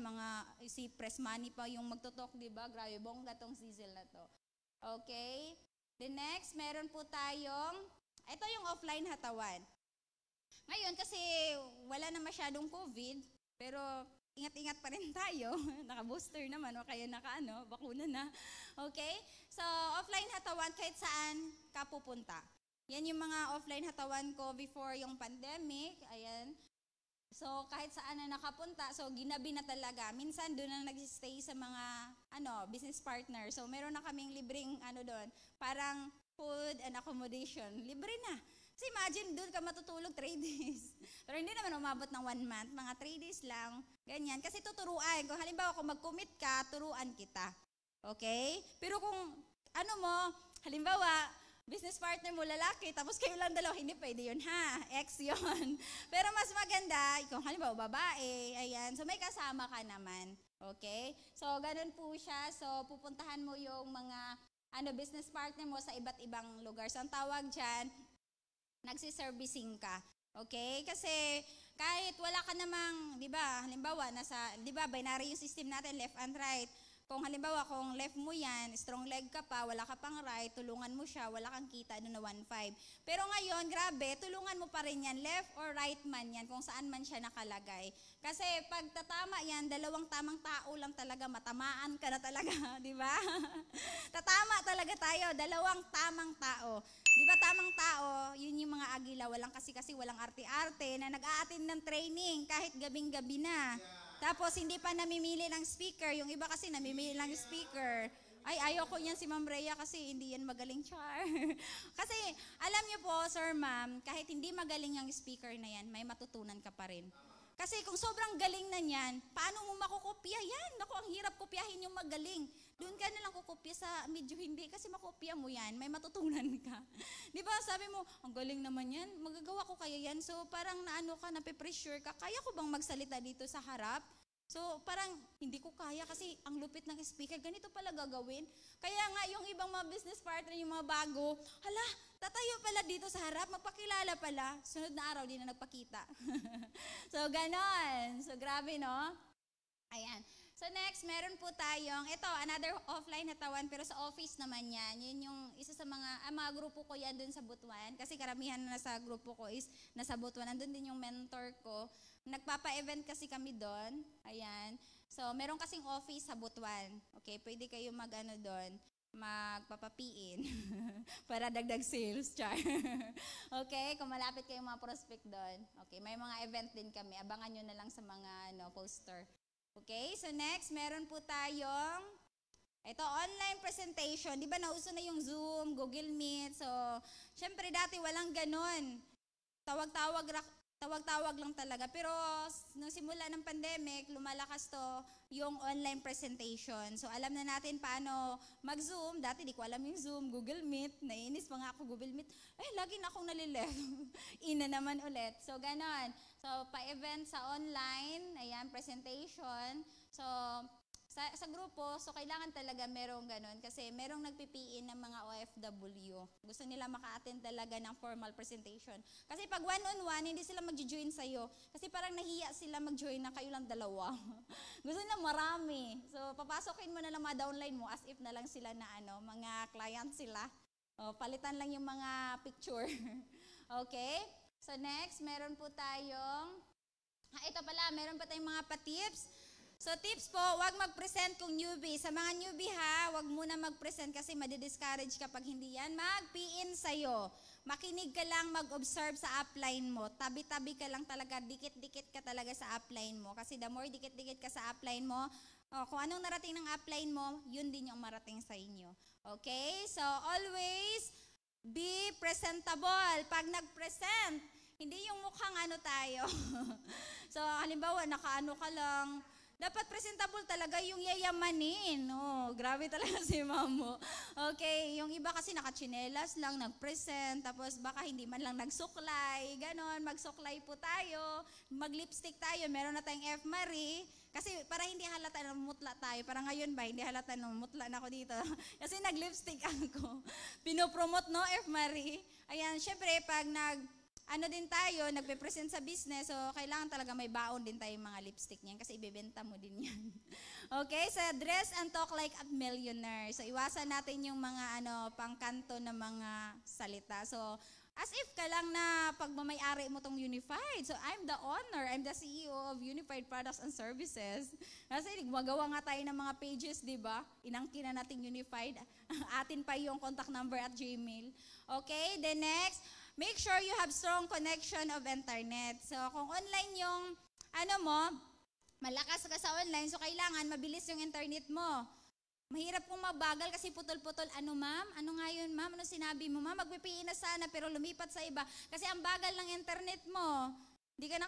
si Press Money pa yung magtutok, diba? Grabe, bongga tong Zizel na to. Okay, the next, meron po tayong, ito yung offline hatawan. Ngayon, kasi wala na masyadong COVID, pero ingat-ingat pa rin tayo. Naka-booster naman o kaya bakuna na. Okay? So, offline hatawan kahit saan ka pupunta. Yan yung mga offline hatawan ko before yung pandemic. Ayan. So, kahit saan na nakapunta, so ginabi na talaga. Minsan, doon na nag-stay sa mga business partner. So, meron na kaming libreng doon. Parang food and accommodation. Libre na. Kasi imagine, doon ka matutulog 3 days. Pero hindi naman umabot ng 1 month. Mga 3 days lang. Ganyan. Kasi tuturuan. Kung halimbawa, kung mag-commit ka, turuan kita. Okay? Pero kung halimbawa, business partner mo lalaki, tapos kayo lang dalawa, hindi pwede yun, ha? Ex yun. Pero mas maganda, kung halimbawa, babae, ayan. So, may kasama ka naman. Okay? So, ganun po siya. So, pupuntahan mo yung mga business partner mo sa iba't ibang lugar. So, ang tawag dyan, nagsiservicing ka. Okay? Kasi kahit wala ka namang, di ba, halimbawa, binary yung system natin, left and right. Kung halimbawa, kung left mo yan, strong leg ka pa, wala ka pang right, tulungan mo siya, wala kang kita na 1.5. Pero ngayon, grabe, tulungan mo pa rin yan, left or right man yan, kung saan man siya nakalagay. Kasi pag tatama yan, 2 tamang tao lang talaga, matamaan ka na talaga, di ba? Tatama talaga tayo, 2 tamang tao. Di ba tamang tao, yun yung mga agila, walang kasi walang arte-arte na nag-a-attend ng training kahit gabing-gabi na. Tapos hindi pa namimili ng speaker, yung iba kasi namimili ng speaker. Ay, ayoko yan si Ma'am Rhea kasi hindi yan magaling, char. Kasi alam niyo po, sir, ma'am, kahit hindi magaling yung speaker na yan, may matutunan ka pa rin. Kasi kung sobrang galing na niyan, paano mo makukopya yan? Naku, ang hirap kopyahin yung magaling. Doon ka na lang kukopya sa medyo hindi kasi makopya mo yan, may matutunan ka. Di ba? Sabi mo, ang galing naman yan, magagawa ko kaya yan. So parang naano ka, nape-pressure ka, kaya ko bang magsalita dito sa harap? So parang hindi ko kaya kasi ang lupit ng speaker, ganito pala gagawin. Kaya nga yung ibang mga business partner, yung mga bago, hala, tatayo pala dito sa harap, magpakilala pala. Sunod na araw, di na nagpakita. So ganon. So grabe, no? Ayan. So next, meron po tayong, ito, another offline na tawan, pero sa office naman yan. Yun yung isa sa mga grupo ko yan dun sa Butuan. Kasi karamihan na sa grupo ko is nasa Butuan. Nandun din yung mentor ko. Nagpapa-event kasi kami doon. Ayan. So, meron kasing office sa Butuan. Okay, pwede kayo mag-ano doon, magpapapiin para dagdag sales, char. Okay, kung malapit kayong mga prospect doon. Okay, may mga event din kami. Abangan nyo na lang sa mga poster. Okay, so next, meron po tayong ito, online presentation. Di ba nauso na yung Zoom, Google Meet. So, syempre dati walang ganon. Tawag-tawag lang talaga. Pero nung simula ng pandemic, lumalakas to yung online presentation. So alam na natin paano mag-Zoom. Dati di ko alam yung Zoom, Google Meet. Naiinis pa nga ako Google Meet. Lagi na akong nalileft. Ina naman ulit. So ganon. So pa-event sa online, ayan, presentation. So sa grupo, so kailangan talaga merong ganun kasi merong nagpipiin ng mga OFW. Gusto nila maka-attend talaga ng formal presentation. Kasi pag one-on-one, hindi sila mag-join sa'yo. Kasi parang nahiya sila mag-join na kayo lang dalawa. Gusto nila marami. So papasokin mo na lang mga downline mo as if na lang sila na mga client sila. Palitan lang yung mga picture. Okay? So next, meron po tayong, ito pala, meron pa tayong mga pa-tips. So tips po, wag mag-present kung newbie. Sa mga newbie ha, wag muna mag-present kasi madi-discourage kapag hindi yan mag-PIN sa'yo. Makinig ka lang, mag-observe sa upline mo. Tabi-tabi ka lang talaga, dikit-dikit ka talaga sa upline mo. Kasi the more dikit-dikit ka sa upline mo, kung anong narating ng upline mo, yun din yung marating sa inyo. Okay? So always be presentable. Pag nag-present, hindi yung mukhang tayo. So halimbawa, nakaano ka lang, dapat presentable talaga yung yayamanin. Grabe talaga si mamo. Okay, yung iba kasi nakachinelas lang, nag-present, tapos baka hindi man lang nagsuklay, ganon, magsuklay po tayo, mag-lipstick tayo, meron na tayong F. Marie, kasi para hindi halata na mutla tayo, para ngayon ba, hindi halata na mutla na ako dito, kasi nag-lipstick ako, pinopromote F. Marie. Ayan, syempre, pag din tayo, nagpe-present sa business, so kailangan talaga may baon din tayo mga lipstick niyan kasi ibebenta mo din yan. Okay, so dress and talk like a millionaire. So iwasan natin yung mga pangkanto na mga salita. So as if ka lang na pagmamayari mo tong Unified. So I'm the owner, I'm the CEO of Unified Products and Services. Kasi gumagawa nga tayo ng mga pages, di ba? Inangkin na natin Unified. Atin pa yung contact number at Gmail. Okay, then next, make sure you have strong connection of internet. So, kung online yung, malakas ka sa online, so kailangan mabilis yung internet mo. Mahirap kung mabagal kasi putol-putol. Ano ma'am? Ano nga yun ma'am? Ano sinabi mo ma'am? Magpipiin na sana pero lumipat sa iba. Kasi ang bagal ng internet mo. Hindi ka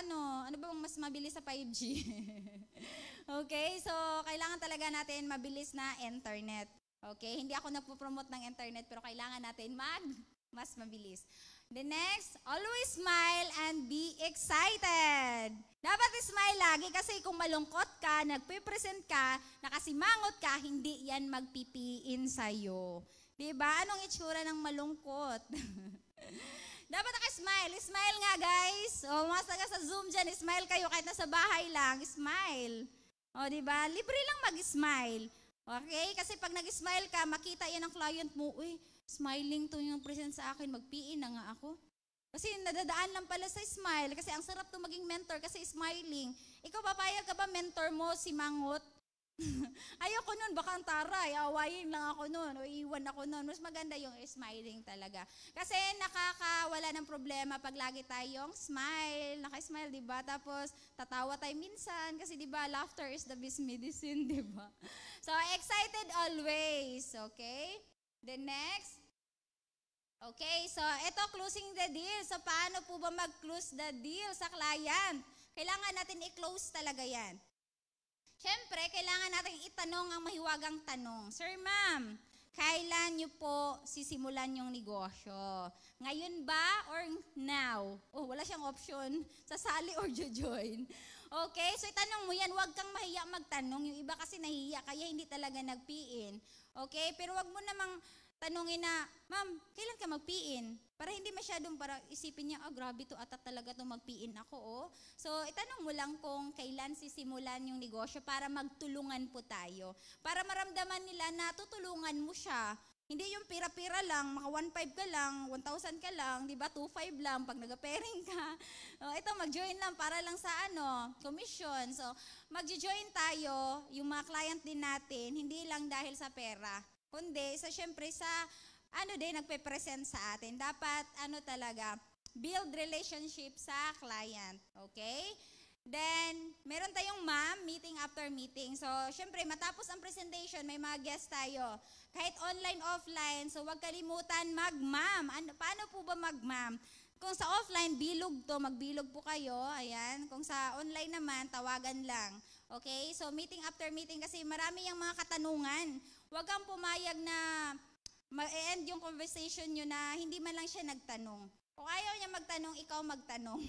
ano ba bang mas mabilis sa 5G? Okay, so kailangan talaga natin mabilis na internet. Okay, hindi ako nagpo-promote ng internet pero kailangan natin mas mabilis. The next, always smile and be excited. Dapat smile lagi kasi kung malungkot ka, nagpe-present ka, nakasimangot ka, hindi yan magpipiin sa'yo. Diba? Anong itsura ng malungkot? Dapat naka-smile. Smile nga guys. Mga taga sa Zoom dyan, smile kayo kahit nasa bahay lang. Smile. Diba? Libre lang mag-smile. Okay? Kasi pag nag-smile ka, makita yan ng client mo, uy, smiling to yung present sa akin, mag-PE na nga ako. Kasi nadadaan lang pala sa smile, kasi ang sarap to maging mentor kasi smiling. Ikaw, papayag ka ba mentor mo si Mangot? Ayoko nun, baka ang taray, awayin lang ako nun, o iwan ako nun. Mas maganda yung smiling talaga. Kasi nakakawala ng problema pag lagi tayong smile, naka-smile, diba? Tapos tatawa tayo minsan, kasi diba, laughter is the best medicine, diba? So, excited always, okay? The next. Okay, so ito, closing the deal. So, paano po ba mag-close the deal sa client? Kailangan natin i-close talaga yan. Siyempre, kailangan natin itanong ang mahiwagang tanong. Sir, ma'am, kailan nyo po sisimulan yung negosyo? Ngayon ba or now? Oh, wala siyang option, sasali or join. Okay, so itanong mo yan, huwag kang mahiya magtanong. Yung iba kasi nahiya, kaya hindi talaga nag-PIN. Okay, pero huwag mo namang tanungin na, ma'am, kailan ka mag-PIN? Para hindi masyadong para isipin niya, grabe to ata talaga to mag-PIN ako, oh. So, itanong mo lang kung kailan sisimulan yung negosyo para magtulungan po tayo. Para maramdaman nila na tutulungan mo siya. Hindi yung pira-pira lang, maka 1.5 ka lang, 1,000 ka lang, di ba? 2.5 lang pag nag-pairing ka. Ito, mag-join lang para lang sa commission. So, mag-join tayo, yung mga client din natin, hindi lang dahil sa pera. Kundi, syempre sa, nagpe-present sa atin. Dapat, talaga, build relationship sa client. Okay? Then, meron tayong ma'am, meeting after meeting. So, syempre, matapos ang presentation, may mga guest tayo. Kahit online, offline, so wag kalimutan mag-ma'am. Paano po ba mag-ma'am? Kung sa offline, bilog to, magbilog po kayo. Ayan. Kung sa online naman, tawagan lang. Okay? So, meeting after meeting kasi marami yung mga katanungan. Huwag kang pumayag na ma-end yung conversation nyo na hindi man lang siya nagtanong. Kung ayaw niya magtanong, ikaw magtanong.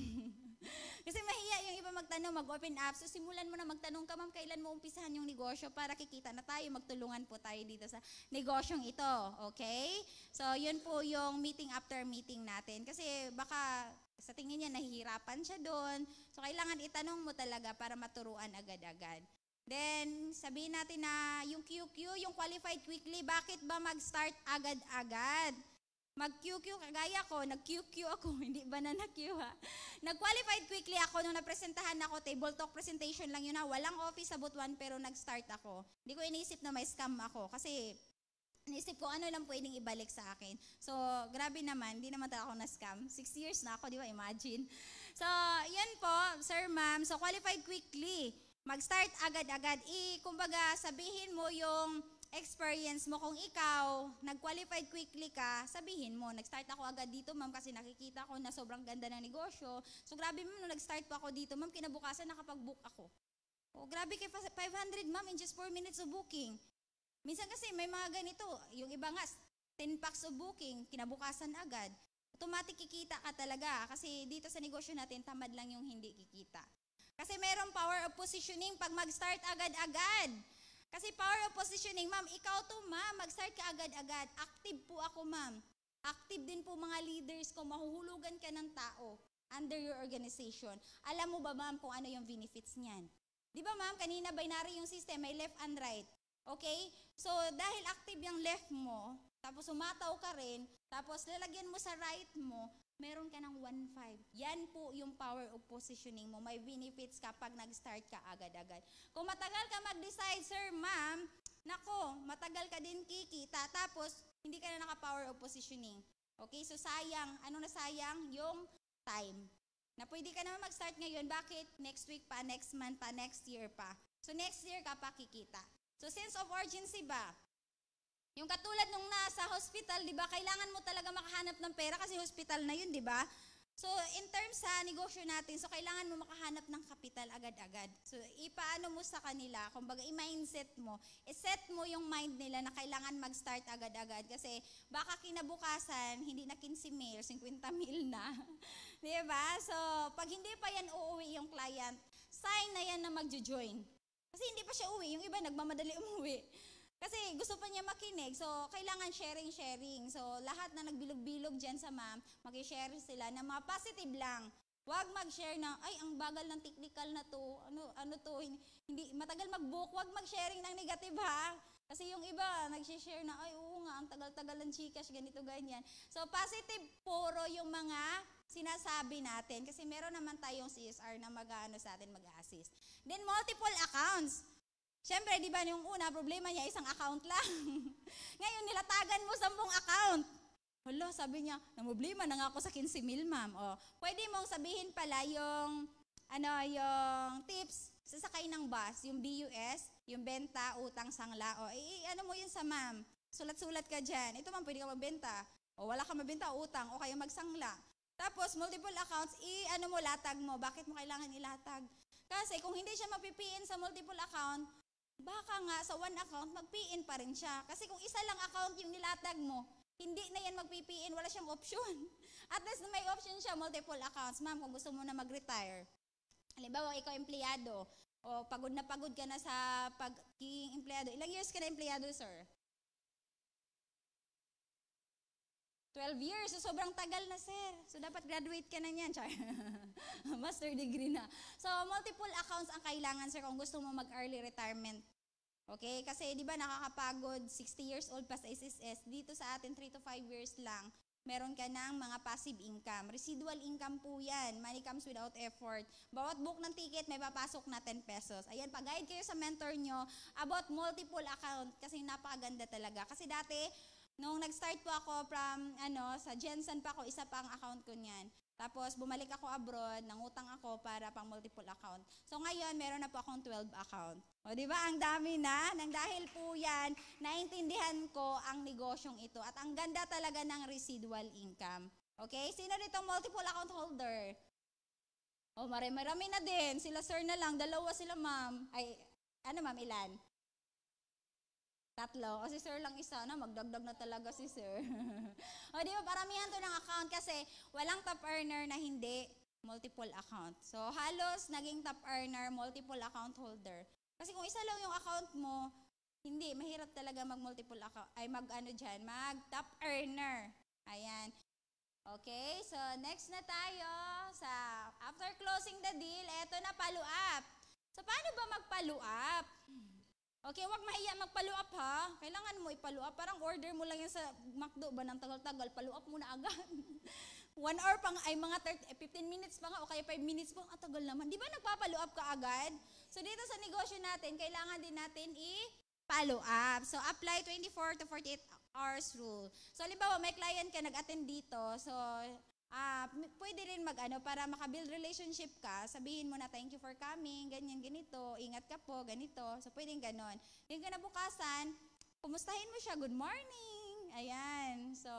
Kasi mahiya yung iba magtanong, mag-open up. So, simulan mo na magtanong ka, ma'am, kailan mo umpisahan yung negosyo para kikita na tayo, magtulungan po tayo dito sa negosyong ito. Okay? So, yun po yung meeting after meeting natin. Kasi baka sa tingin niya, nahihirapan siya doon. So, kailangan itanong mo talaga para maturuan agad-agad. Then, sabihin natin na yung QQ, yung qualified quickly, bakit ba mag-start agad-agad? Mag-QQ, kagaya ko, nag-QQ ako, hindi ba na na-Q ha? Nag-qualified quickly ako nung napresentahan ako, table talk presentation lang yun na, walang office sa Butuan pero nag-start ako. Hindi ko iniisip na may scam ako kasi iniisip ko ano lang pwedeng ibalik sa akin. So, grabe naman, hindi naman talaga ako na-scam. 6 years na ako, di ba? Imagine. So, yan po, sir, ma'am. So, qualified quickly. Mag-start agad-agad. Kumbaga, sabihin mo yung experience mo. Kung ikaw, nag-qualified quickly ka, sabihin mo, nag-start ako agad dito, ma'am, kasi nakikita ko na sobrang ganda ng negosyo. So, grabe, ma'am, nung nag-start pa ako dito, ma'am, kinabukasan nakapag-book ako. Oh, grabe kay 500, ma'am, in just 4 minutes of booking. Minsan kasi may mga ganito, yung iba nga, 10 packs of booking, kinabukasan agad. Automatic kikita ka talaga kasi dito sa negosyo natin, tamad lang yung hindi kikita. Kasi merong power of positioning pag mag-start agad-agad. Kasi power of positioning, ma'am, ikaw to, ma'am, mag-start ka agad-agad. Active po ako, ma'am. Active din po mga leaders ko, mahuhulugan ka ng tao under your organization. Alam mo ba, ma'am, kung ano yung benefits niyan? Di ba, ma'am, kanina binary yung system, may left and right. Okay? So, dahil active yung left mo, tapos umataw ka rin, tapos lalagyan mo sa right mo, meron ka ng 1.5. Yan po yung power of positioning mo. May benefits kapag nag-start ka agad-agad. Kung matagal ka mag-decide, sir, ma'am, nako, matagal ka din kikita, tapos hindi ka na naka-power of positioning. Okay? So, sayang. Ano na sayang? Yung time. Na pwede ka naman mag-start ngayon. Bakit? Next week pa, next month pa, next year pa. So, next year ka pa kikita. So, sense of urgency ba? Yung katulad nung nasa hospital, di ba, kailangan mo talaga makahanap ng pera kasi hospital na yun, di ba? So, in terms sa negosyo natin, so kailangan mo makahanap ng kapital agad-agad. So, ipaano mo sa kanila, kumbaga, i-mindset mo, i-set mo yung mind nila na kailangan mag-start agad-agad kasi baka kinabukasan, hindi na 15 mil, 50 mil na. Di ba? So, pag hindi pa yan uuwi yung client, sign na yan na mag-join. Kasi hindi pa siya uwi, yung iba nagmamadali umuwi. Kasi gusto pa niya makinig, so kailangan sharing. So lahat na nagbilog-bilog dyan sa ma'am, mag-share sila na mga positive lang. Huwag mag-share na, ay, ang bagal ng technical na to, ano to, hindi, matagal mag-book, huwag mag-sharing ng negative ha. Kasi yung iba, nag-share na, ay, oo nga, ang tagal-tagal ng Gcash, ganito, ganyan. So positive, puro yung mga sinasabi natin. Kasi meron naman tayong CSR na mag-ano sa atin, mag-assist. Then multiple accounts. Siyempre, di ba yung una, problema niya, isang account lang. Ngayon, nilatagan mo 10 account. Hala, sabi niya, problema na nga ako sa 15 mil, ma'am. O, pwede mong sabihin pala yung tips, sasakay ng bus, yung BUS, yung benta, utang, sangla. O, ano mo yun sa ma'am? Sulat-sulat ka dyan. Ito ma'am, pwede ka magbenta. O, wala ka mabenta, utang, o kaya magsangla. Tapos, multiple accounts, ano mo, latag mo. Bakit mo kailangan ilatag? Kasi kung hindi siya mapipiin sa multiple account, baka nga sa one account, magpiin pa rin siya. Kasi kung isa lang account yung nilatag mo, hindi na yan magpipiin, wala siyang option. At least may option siya, multiple accounts. Ma'am, kung gusto mo na mag-retire, halimbawa, ikaw empleyado, o pagod ka na sa pagiging empleyado. Ilang years ka na empleyado, sir? 12 years. So, sobrang tagal na, sir. So, dapat graduate ka na niyan. Master degree na. So, multiple accounts ang kailangan, sir, kung gusto mo mag-early retirement. Okay? Kasi, di ba, nakakapagod, 60 years old pa sa SSS. Dito sa atin, 3 to 5 years lang, meron ka ng mga passive income. Residual income po yan. Money comes without effort. Bawat book ng ticket, may papasok na 10 pesos. Ayan, pag-guide kayo sa mentor nyo about multiple account kasi napakaganda talaga. Kasi dati, nung nag-start po ako from, sa Jensen pa ako, isa pa ang account ko niyan. Tapos, bumalik ako abroad, nangutang ako para pang multiple account. So, ngayon, meron na po akong 12 account. O, di ba? Ang dami na. Nang dahil po yan, naintindihan ko ang negosyong ito. At ang ganda talaga ng residual income. Okay? Sino dito multiple account holder? O, marami na din. Sila sir na lang. Dalawa sila, ma'am. Ay, ma'am, ilan? 3. O si sir lang isa na, magdagdag na talaga si sir. O di ba, paramihan to ng account kasi walang top earner na hindi multiple account. So halos naging top earner, multiple account holder. Kasi kung isa lang yung account mo, hindi, mahirap talaga mag-multiple account, ay mag-top earner. Ayan. Okay, so next na tayo sa after closing the deal, eto na follow up. So paano ba mag-follow up? Okay, wag mahiya mag-follow up ha. Kailangan mo i-follow up. Parang order mo lang yan sa McDo ba ng tagal-tagal, follow up mo na agad. 1 hour pang ay mga 15 minutes pa nga o kaya 5 minutes pa, tagal naman. Di ba nagpa-follow up ka agad? So dito sa negosyo natin, kailangan din natin i-follow up. So apply 24 to 48 hours rule. So halimbawa may client ka nag-attend dito. So pwede rin para makabuild relationship ka, sabihin mo na thank you for coming, ganyan, ganito, ingat ka po, ganito. So, pwedeng ganon. Yung kinabukasan, kumustahin mo siya, good morning. Ayan. So,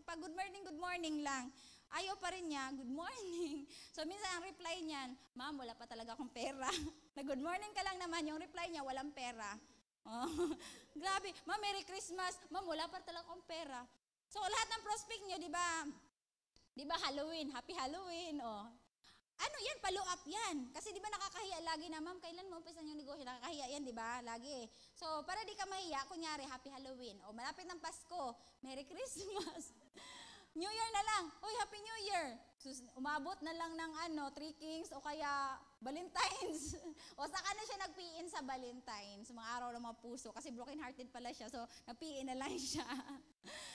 pag good morning lang, ayaw pa rin niya, good morning. So, minsan ang reply niyan, ma'am, wala pa talaga akong pera. Na good morning ka lang naman, yung reply niya, walang pera. Oh, grabe. Ma'am, Merry Christmas. Ma'am, wala pa talaga akong pera. So, lahat ng prospect niyo, di ba, Halloween, Happy Halloween, Ano yan, follow up yan. Kasi di ba nakakahiya lagi na, ma'am, kailan mo umpisan yung negosyo? Nakakahiya yan, di ba? Lagi. So, para di ka mahiya, kunyari, Happy Halloween. Malapit ng Pasko, Merry Christmas. New Year na lang. Happy New Year. Umabot na lang ng 3 Kings o kaya Valentine's. O saka na siya nagpiin sa Valentine's. Mga araw ng mga puso. Kasi broken hearted pala siya. So, nagpiin na lang siya.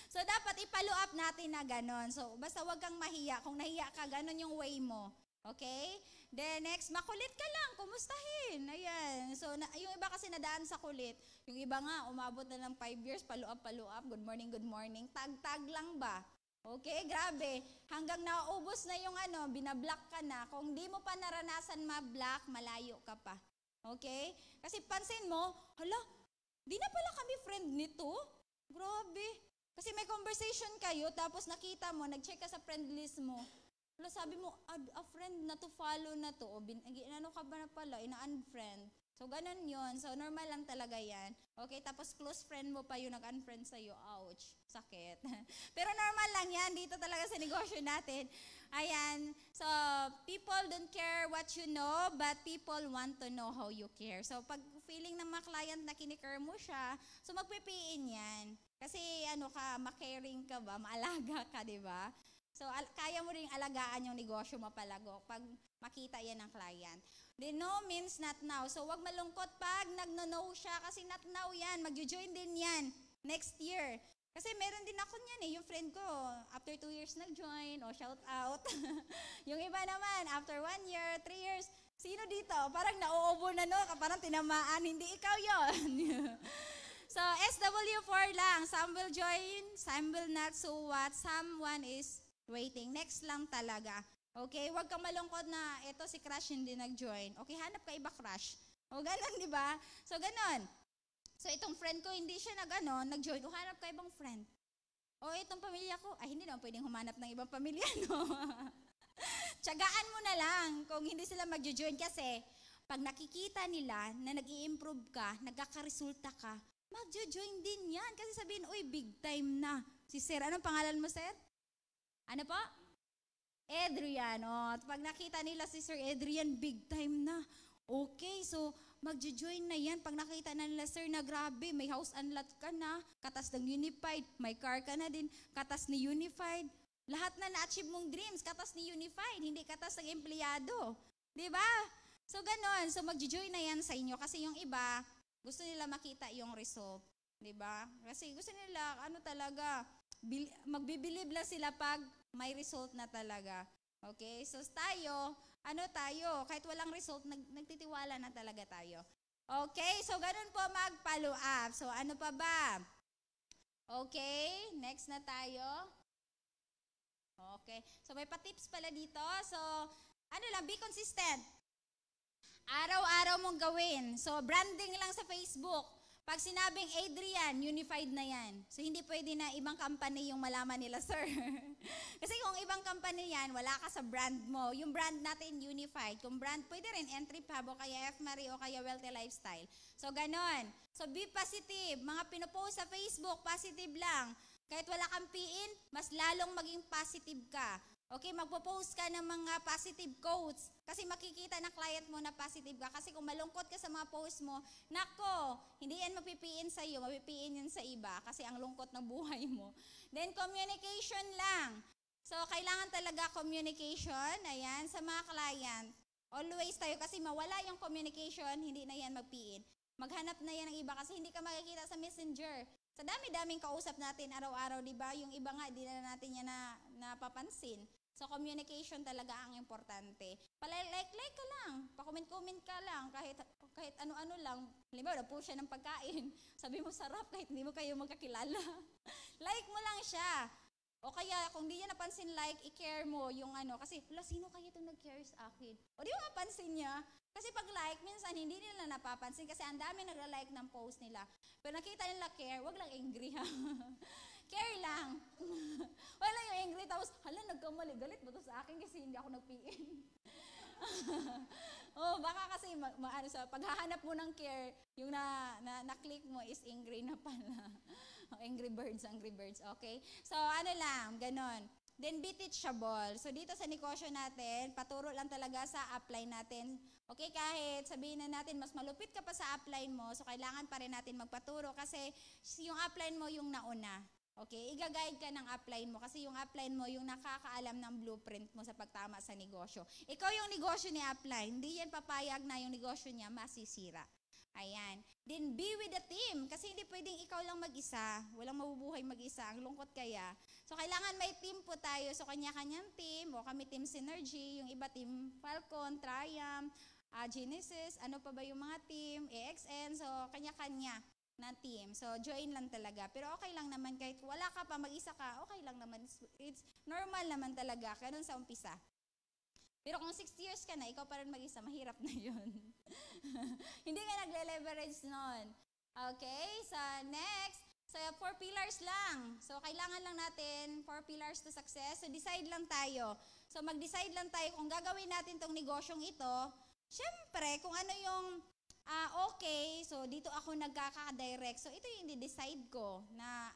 So, dapat i-follow up natin na ganon. So, basta wag kang mahiya. Kung nahiya ka, ganon yung way mo. Okay? Then, next, makulit ka lang. Kumustahin. Ayan. So, yung iba kasi nadaan sa kulit. Yung iba nga, umabot na ng 5 years, follow up. Good morning, good morning. Tag-tag lang ba? Okay, grabe. Hanggang naubos na yung binablock ka na. Kung di mo pa naranasan ma-block, malayo ka pa. Okay? Kasi pansin mo, hala, di na pala kami friend nito. Grabe. Kasi may conversation kayo, tapos nakita mo, nag-check ka sa friend list mo. Hala, sabi mo, add a friend na to, follow na to. O, ano ka ba na pala, ina-unfriend. So, ganun yun. So, normal lang talaga yan. Okay, tapos close friend mo pa yung nag-unfriend sa'yo. Ouch, sakit. Pero normal lang yan. Dito talaga sa negosyo natin. Ayan. So, people don't care what you know, but people want to know how you care. So, pag feeling ng mga client na kinikare mo siya, so magpipiin yan. Kasi, makaring ka ba? Maalaga ka, di ba? So, kaya mo rin alagaan yung negosyo mo palago pag makita yan ng client. The no means not now. So, wag malungkot pag nagno-no siya kasi not now yan. Mag-join din yan next year. Kasi meron din ako niyan yung friend ko, after 2 years nag-join, shout out. Yung iba naman, after 1 year, 3 years, sino dito? Parang nauubo na parang tinamaan, hindi ikaw yon. So, SW4 lang. Some will join, some will not. So what? Someone is waiting. Next lang talaga. Okay? Huwag kang malungkot na ito si Crush hindi nag-join. Okay, hanap ka iba Crush. O ganun, di ba? So, ganun. So, itong friend ko, hindi siya nag-join. O hanap ka ibang friend. O itong pamilya ko, ay hindi naman pwedeng humanap ng ibang pamilya, no? Tiyagaan mo na lang kung hindi sila magjo-join kasi pag nakikita nila na nag-i-improve ka, nagkakaresulta ka, magjo-join din yan. Kasi sabihin, uy, big time na. Si Sir, anong pangalan mo, Sir? Ano po? Adrian. O, pag nakita nila si Sir Adrian, big time na. Okay, so magjo-join na yan. Pag nakita na nila, Sir, na grabe, may house and lot ka na, katas ng Unified, may car ka na din, katas ni Unified. Lahat na na-achieve mong dreams, katas ni Unified, hindi katas ng empleyado. Diba? So, ganon. So, magjo-join na yan sa inyo. Kasi yung iba, gusto nila makita yung result. Diba? Kasi gusto nila, ano talaga, magbibilib lang sila pag may result na talaga. Okay? So, tayo, kahit walang result, nagtitiwala na talaga tayo. Okay? So, ganon po mag-follow up. So, ano pa ba? Okay? Next na tayo. Okay. So, may pa-tips pala dito. So, be consistent. Araw-araw mong gawin. So, branding lang sa Facebook. Pag sinabing Adrian, Unified na yan. So, hindi pwede na ibang company yung malaman nila, Sir. Kasi kung ibang company yan, wala ka sa brand mo. Yung brand natin, Unified. Kung brand, pwede rin Entry Pub o kaya F-Marie o kaya Wealthy Lifestyle. So, ganon. So, be positive. Mga pinopost sa Facebook, positive lang. Kahit wala kang PIN, mas lalong maging positive ka. Okay, magpo-post ka ng mga positive quotes kasi makikita ng client mo na positive ka. Kasi kung malungkot ka sa mga post mo, nako, hindi yan mapipiin sa iyo, mapipiin yan sa iba kasi ang lungkot ng buhay mo. Then, communication lang. So, kailangan talaga communication, ayan, sa mga client. Always tayo kasi mawala yung communication, hindi na yan magpiin. Maghanap na yan ng iba kasi hindi ka makikita sa messenger. Sa dami-daming kausap natin araw-araw, di ba? Yung iba nga, di na natin yan napapansin. So, communication talaga ang importante. Like ka lang, pa-comment-comment ka lang, kahit ano-ano lang. Halimbawa, nag-post siya ng pagkain. Sabi mo, sarap, kahit hindi mo kayo magkakilala. Like mo lang siya. O kaya, kung di niya napansin i-care mo yung kasi, sino kaya itong nag-care sa akin? O di mo mapansin niya? Kasi pag like, minsan hindi nila napapansin kasi ang dami nagla-like ng post nila. Pero nakita nila care, wag lang angry ha. Care lang. Wala yung angry, tapos, nagkamali, galit ba to sa akin kasi hindi ako nag-PN? Baka kasi sa paghahanap mo ng care, yung na-click mo is angry na pala. Angry birds, okay? So, ganon. Then, be teachable. So, dito sa negosyo natin, paturo lang talaga sa upline natin. Okay, kahit sabihin na natin, mas malupit ka pa sa upline mo, so kailangan pa rin natin magpaturo kasi yung upline mo yung nauna. Okay, i-guide ka ng upline mo kasi yung upline mo yung nakakaalam ng blueprint mo sa pagtama sa negosyo. Ikaw yung negosyo ni upline, hindi yan papayag na yung negosyo niya masisira. Ayan. Then be with the team kasi hindi pwedeng ikaw lang mag-isa. Walang mabubuhay mag-isa. Ang lungkot kaya. So, kailangan may team po tayo. So, kanya-kanyang team. O kami team Synergy. Yung iba team Falcon, Triumph, Genesis. Ano pa ba yung mga team? AXN. So, kanya-kanya na team. So, join lang talaga. Pero okay lang naman. Kahit wala ka pa, mag-isa ka, okay lang naman. It's normal naman talaga. Ganun sa umpisa. Pero kung 6 years ka na, ikaw pa rin mag-isa, mahirap na yun. Hindi ka nagle-leverage nun. Okay? So, next. So, 4 pillars lang. So, kailangan lang natin 4 pillars to success. So, decide lang tayo. So, mag-decide lang tayo kung gagawin natin tong negosyong ito. Siyempre, kung ano yung okay, so dito ako nagkaka-direct. So, ito yung i-decide ko na,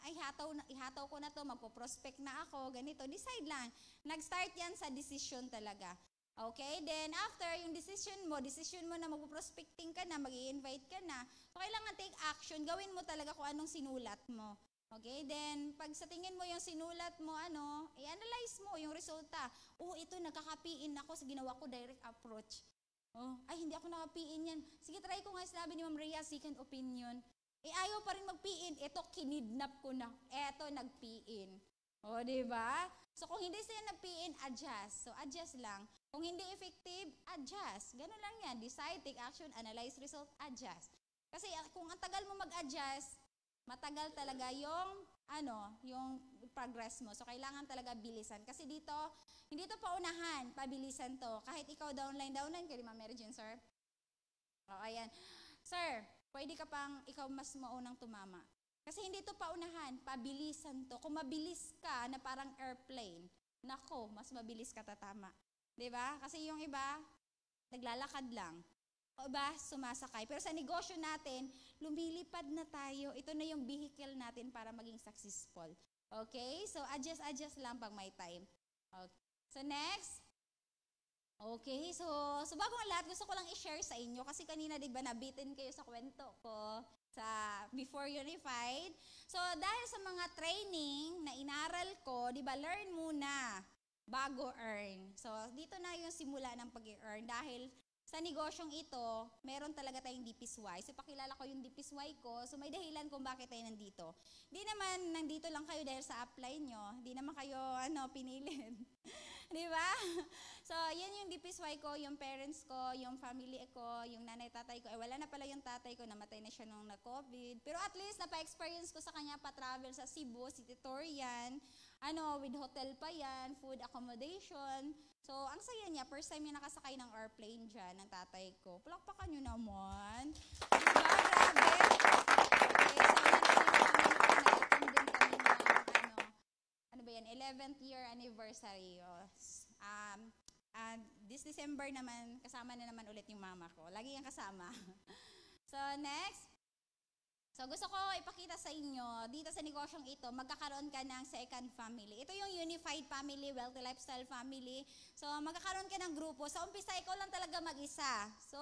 ihataw ko na to, magpo-prospect na ako, ganito. Decide lang. Nag-start yan sa decision talaga. Okay? Then, after yung decision mo na magpo-prospecting ka na, mag-i-invite ka na, so, kailangan take action. Gawin mo talaga kung anong sinulat mo. Okay? Then, pag sa tingin mo yung sinulat mo, i-analyze mo yung resulta. Ito, nagkaka-PIN ako sa ginawa ko direct approach. Hindi ako naka-PIN yan. Sige, try ko nga sinabi ni Ma'am Rhea, second opinion. Ayaw pa rin mag-PIN. Ito, kinidnap ko na. Ito, nag-PIN. Diba? So, kung hindi siya nag-PIN, adjust. So, adjust lang. Kung hindi effective, adjust. Ganun lang yan. Decide, take action, analyze result, adjust. Kasi kung ang tagal mo mag-adjust, matagal talaga yung progress mo. So, kailangan talaga bilisan. Kasi dito, hindi to paunahan, pabilisan to. Kahit ikaw downline, ka di Ma'am Mary Jane, sir? Ayan. Sir, pwede ka pang ikaw mas maunang tumama. Kasi hindi to paunahan, pabilisan to. Kung mabilis ka na parang airplane, nako, mas mabilis ka tatama. 'Di ba? Kasi yung iba, naglalakad lang. O ba, sumasakay. Pero sa negosyo natin, lumilipad na tayo. Ito na yung vehicle natin para maging successful. Okay? So, adjust lang pag may time. Okay. So, next. Okay, so bago ang lahat, gusto ko lang i-share sa inyo kasi kanina, di ba, nabitin kayo sa kwento ko sa Before Unified. So, dahil sa mga training na inaral ko, di ba, learn muna bago earn. So, dito na yung simula ng pag-earn dahil sa negosyong ito, meron talaga tayong DPSY. So, pakilala ko yung DPSY ko. So, may dahilan kung bakit tayo nandito. Di naman nandito lang kayo dahil sa apply nyo. Di naman kayo, pinilin. Di ba? So, yan yung DPSY ko, yung parents ko, yung family ko, yung nanay, tatay ko. Wala na pala yung tatay ko, namatay na siya nung na-COVID. Pero at least, napa-experience ko sa kanya pa-travel sa Cebu, City Torian, with hotel pa yan, food accommodation. So, ang saya niya, first time niya nakasakay ng airplane dyan, ng tatay ko. Palakpakan nyo naman. Diba? Grabe. Okay, so yan po yung family ko, nag-attend din kami ng, 11th year anniversary. This December naman, kasama na naman ulit yung mama ko. Lagi yung kasama. So, next. So, gusto ko ipakita sa inyo, dito sa negosyong ito, magkakaroon ka ng second family. Ito yung Unified Family, Wealthy Lifestyle Family. So, magkakaroon ka ng grupo. Sa umpisa, ikaw lang talaga mag-isa. So,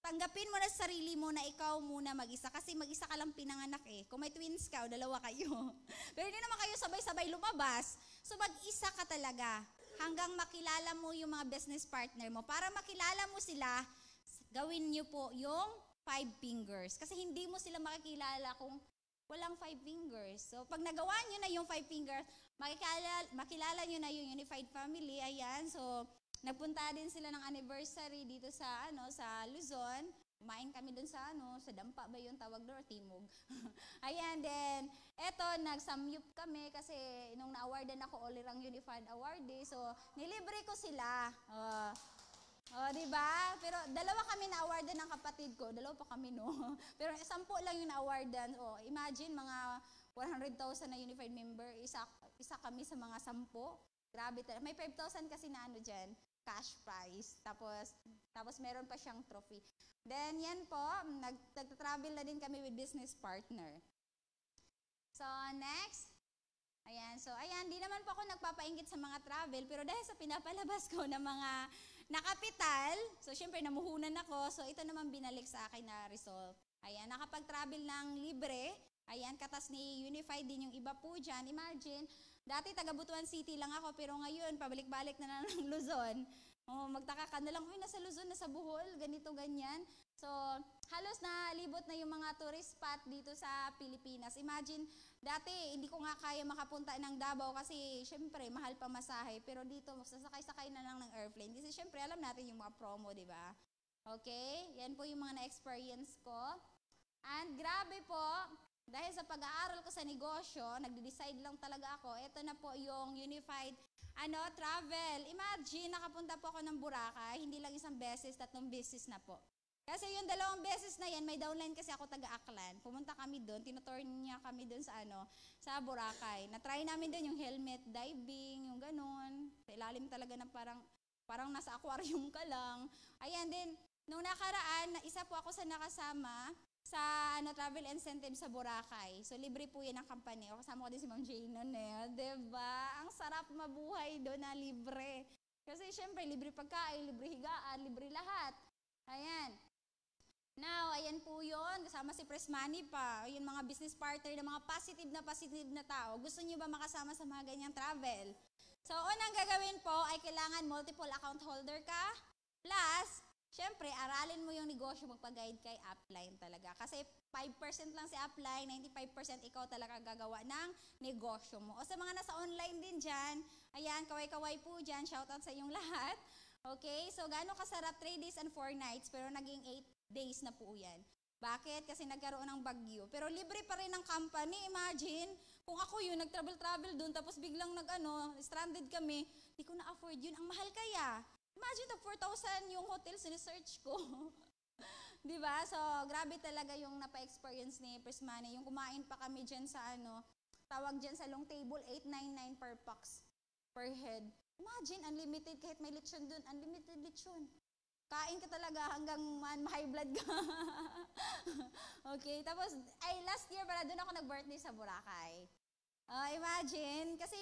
tanggapin mo na sa sarili mo na ikaw muna mag-isa. Kasi mag-isa ka lang pinanganak eh. Kung may twins ka, o dalawa kayo. Pero hindi naman kayo sabay-sabay lumabas. So, mag-isa ka talaga. Hanggang makilala mo yung mga business partner mo. Para makilala mo sila, gawin niyo po yung 5 fingers. Kasi hindi mo sila makikilala kung walang 5 fingers. So, pag nagawa nyo na yung 5 fingers, makilala nyo na yung Unified Family. Ayan, so, nagpunta din sila ng anniversary dito sa, sa Luzon. Kumain kami dun sa, sa Dampa ba yung tawag doon, Timog. Ayan, then, eto, nag-samyup kami kasi nung na-awardan ako Olirang Unified Awardee. So, nilibre ko sila. Diba? Pero dalawa kami na-awardan ng kapatid ko. Dalawa pa kami, no? Pero 10 lang yung na-awardan. Imagine, mga 100,000 na unified member. Isa kami sa mga 10. Grabe talaga. May 5,000 kasi na dyan, cash prize. Tapos meron pa siyang trophy. Then, yan po, nag-travel na din kami with business partner. So, next. Ayan. So, ayan, di naman po ako nagpapainggit sa mga travel, pero dahil sa pinapalabas ko ng mga nakapital, so syempre namuhunan ako, so ito naman binalik sa akin na result. Ayan, nakapag-travel ng libre, ayan, katas ni Unified din yung iba po dyan. Imagine, dati taga Butuan City lang ako, pero ngayon, pabalik-balik na ng Luzon. Magtaka ka na lang, nasa Luzon, nasa Bohol, ganito, ganyan. So, halos na libot na yung mga tourist spot dito sa Pilipinas. Imagine, dati hindi ko nga kaya makapunta ng Davao kasi syempre mahal pa masahe. Pero dito, sasakay-sakay na lang ng airplane. Kasi syempre alam natin yung mga promo, di ba? Okay? Yan po yung mga na-experience ko. And grabe po, dahil sa pag-aaral ko sa negosyo, nagde-decide lang talaga ako. Ito na po yung Unified travel. Imagine, nakapunta po ako ng Boracay, hindi lang isang beses, 3 beses na po. Kasi yung 2 beses na yan, may downline kasi ako taga-Aklan. Pumunta kami doon, tinutour niya kami doon sa Boracay. Na-try namin doon yung helmet diving, yung ganun. Sa ilalim talaga na parang nasa aquarium ka lang. Ayan din, nung nakaraan, isa po ako sa nakasama sa travel incentive sa Boracay. So, libre po yan ang company. O, kasama ko din si Ma'am Jane noon eh. Diba? Ang sarap mabuhay doon na libre. Kasi syempre, libre pagkain, libre higaan, libre lahat. Ayan. Now, ayan po yun. Kasama si Presmani pa. Yung mga business partner na mga positive na tao. Gusto niyo ba makasama sa mga ganyang travel? So, unang gagawin po ay kailangan multiple account holder ka. Plus, syempre, aralin mo yung negosyo, magpag-guide kay upline talaga. Kasi 5% lang si upline, 95% ikaw talaga gagawa ng negosyo mo. O sa mga nasa online din dyan, ayan, kaway-kaway po dyan, shoutout sa inyong lahat. Okay, so gaano kasarap 3 days and 4 nights, pero naging 8 days na po yan. Bakit? Kasi nagkaroon ng bagyo. Pero libre pa rin ng company. Imagine, kung ako yun, nag-travel doon, tapos biglang stranded kami, di ko na-afford yun. Ang mahal kaya. Imagine, 4,000 yung hotel, sinesearch ko. Di ba? So, grabe talaga yung napa-experience ni First Manny. Yung kumain pa kami dyan sa tawag dyan sa long table, 899 per box, per head. Imagine, unlimited, kahit may lechon dun, unlimited lechon. Kain ka talaga hanggang ma-high blood ka. Okay, tapos, last year pala, doon ako nag-birthday sa Boracay. Imagine, kasi,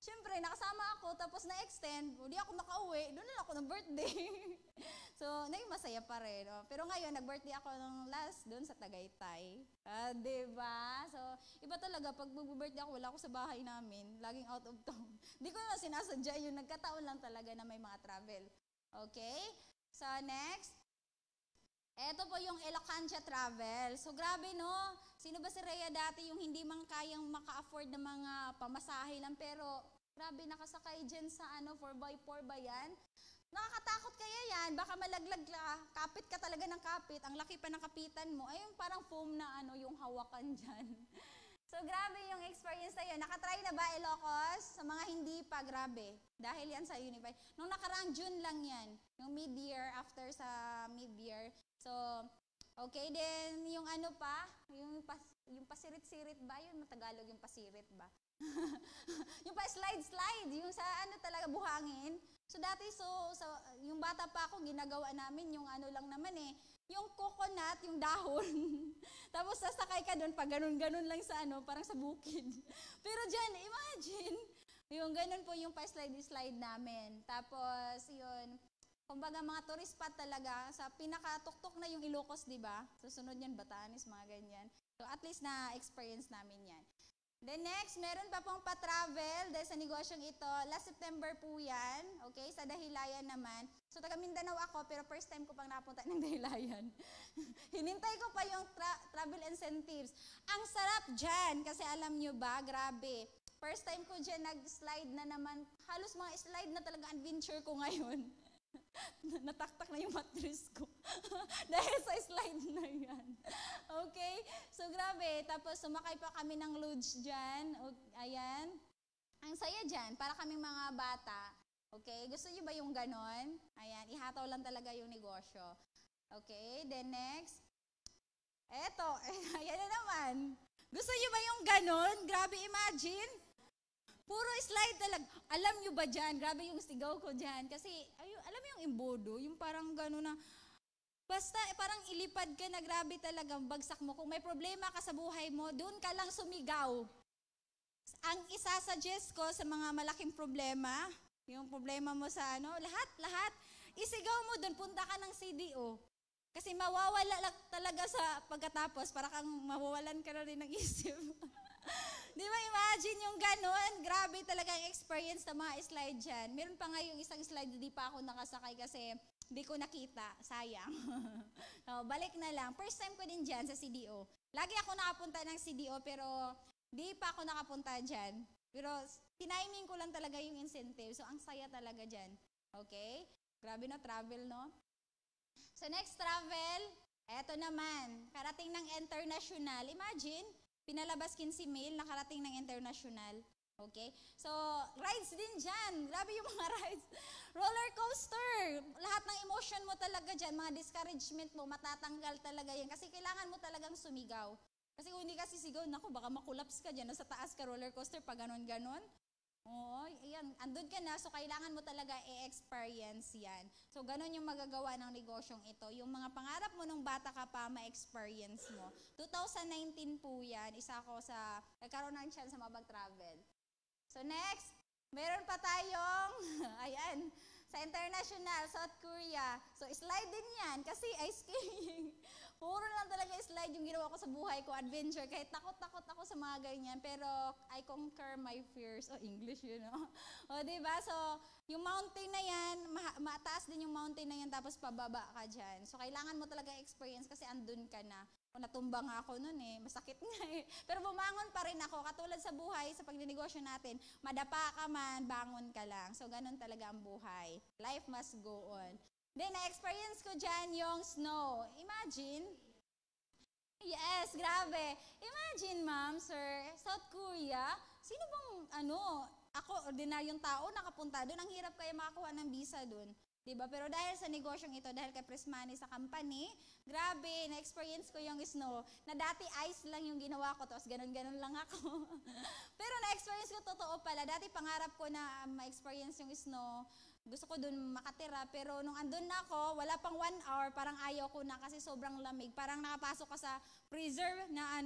syempre, nakasama ako, tapos na-extend, di ako nakauwi, doon na ako ng-birthday. So, naging masaya pa rin. Pero ngayon, nag-birthday ako ng last doon sa Tagaytay. Diba? So, iba talaga, pag mag-birthday ako, wala ako sa bahay namin, laging out of town. Di ko naman sinasadya yun, nagkataon lang talaga na may mga travel. Okay? So, next. Ito po yung Elocancia Travel. So, grabe no? Sino ba si Rhea dati yung hindi man kayang maka-afford ng mga pamasahe lang, pero grabe nakasakay dyan sa 4x4 ba yan? Nakakatakot kaya yan, baka malaglag ka, kapit ka talaga ng kapit, ang laki pa ng kapitan mo, ayun parang foam na yung hawakan dyan. So, grabe yung experience na yun. Nakatry na ba Ilocos? Sa mga hindi pa, grabe. Dahil yan sa Unified. Nung nakaraang June lang yan. Yung mid-year, after sa mid-year. So, okay, then yung yung pasirit-sirit ba? Yung Tagalog yung pasirit ba? Yung pa-slide-slide, yung sa talaga buhangin. So, dati, yung bata pa ako, ginagawa namin, yung lang naman yung coconut, yung dahon. Tapos sasakay ka doon, pag ganun-ganun lang sa parang sa bukid. Pero dyan, imagine, yung ganun po yung pa-slide-slide namin. Tapos, yun, kumbaga mga tourist spot talaga, sa pinakatuktok na yung Ilocos, di ba? Susunod yan, Batanes, mga ganyan. So, at least na-experience namin yan. Then next, meron pa pong pa-travel dahil sa negosyong ito. Last September po yan, okay, sa Dahilayan naman. So, taga Mindanao ako, pero first time ko pang napunta ng Dahilayan. Hinintay ko pa yung travel incentives. Ang sarap dyan, kasi alam nyo ba, grabe. First time ko dyan nag-slide na naman. Halos mga slide na talaga adventure ko ngayon. Nataktak na yung mattress ko. Dahil sa slide na yan. Okay? So, grabe. Tapos, sumakay pa kami ng lodge dyan. Ayan. Ang saya dyan. Para kaming mga bata. Okay? Gusto nyo ba yung ganon? Ayan. Ihataw lang talaga yung negosyo. Okay? Then, next. Eto. Ayan na naman. Gusto nyo ba yung ganon? Grabe, imagine. Puro slide talaga. Alam nyo ba dyan? Grabe yung sigaw ko dyan. Kasi, alam mo yung imbodo? Yung parang gano'n na, basta parang ilipad ka na grabe talaga, bagsak mo. Kung may problema ka sa buhay mo, doon ka lang sumigaw. Ang isasuggest ko sa mga malaking problema, yung problema mo sa lahat, isigaw mo doon, punta ka ng CDO. Kasi mawawala lang talaga sa pagkatapos, para kang mawawalan ka na rin ng isip. Di ba, imagine yung ganon? Grabe talaga ang experience ng mga slide dyan. Meron pa nga yung isang slide, di pa ako nakasakay kasi di ko nakita. Sayang. So, balik na lang. First time ko din dyan sa CDO. Lagi ako nakapunta ng CDO pero di pa ako nakapunta dyan. Pero tiniming ko lang talaga yung incentive. So, ang saya talaga dyan. Okay? Grabe na travel, no? So, next travel, eto naman. Karating ng international. Imagine, pinalabas 15 mil, nakarating ng international. Okay? So, rides din dyan. Grabe yung mga rides. Roller coaster. Lahat ng emotion mo talaga dyan, mga discouragement mo, matatanggal talaga yan. Kasi kailangan mo talagang sumigaw. Kasi kung hindi ka sisigaw, naku, baka makulaps ka dyan. Nasa taas ka roller coaster, pa ganon-ganon. Oo, ayan, andun ka na, so kailangan mo talaga i-experience yan. So, ganun yung magagawa ng negosyong ito. Yung mga pangarap mo nung bata ka pa, ma-experience mo. 2019 po yan, isa ko sa, nagkaroon ng chance sa mabag-travel. So, next, meron pa tayong, ayan, sa international, South Korea. So, slide din yan, kasi ice skating. Puro lang talaga slide yung ginawa ko sa buhay ko, adventure. Kahit takot-takot ako sa mga ganyan, pero I conquer my fears. Oh, English yun, no? O, diba? So, yung mountain na yan, mataas din yung mountain na yan, tapos pababa ka dyan. So, kailangan mo talaga experience kasi andun ka na. O, natumba nga ako nun masakit nga Pero bumangon pa rin ako. Katulad sa buhay, sa pagninegosyo natin, madapa ka man, bangon ka lang. So, ganun talaga ang buhay. Life must go on. Then, na-experience ko dyan yung snow. Imagine. Yes, grabe. Imagine, ma'am, sir, South Korea, sino bang, ako, ordinaryong tao, nakapunta doon. Ang hirap kaya makakuha ng visa doon. Diba? Pero dahil sa negosyong ito, dahil kay Prismani sa company, grabe, na-experience ko yung snow, na dati ice lang yung ginawa ko, tapos ganun-ganun lang ako. Pero na-experience ko, totoo pala, dati pangarap ko na ma-experience yung snow, gusto ko dun makatira, pero nung andun na ako, wala pang 1 hour, parang ayaw ko na kasi sobrang lamig. Parang nakapasok ka sa freezer na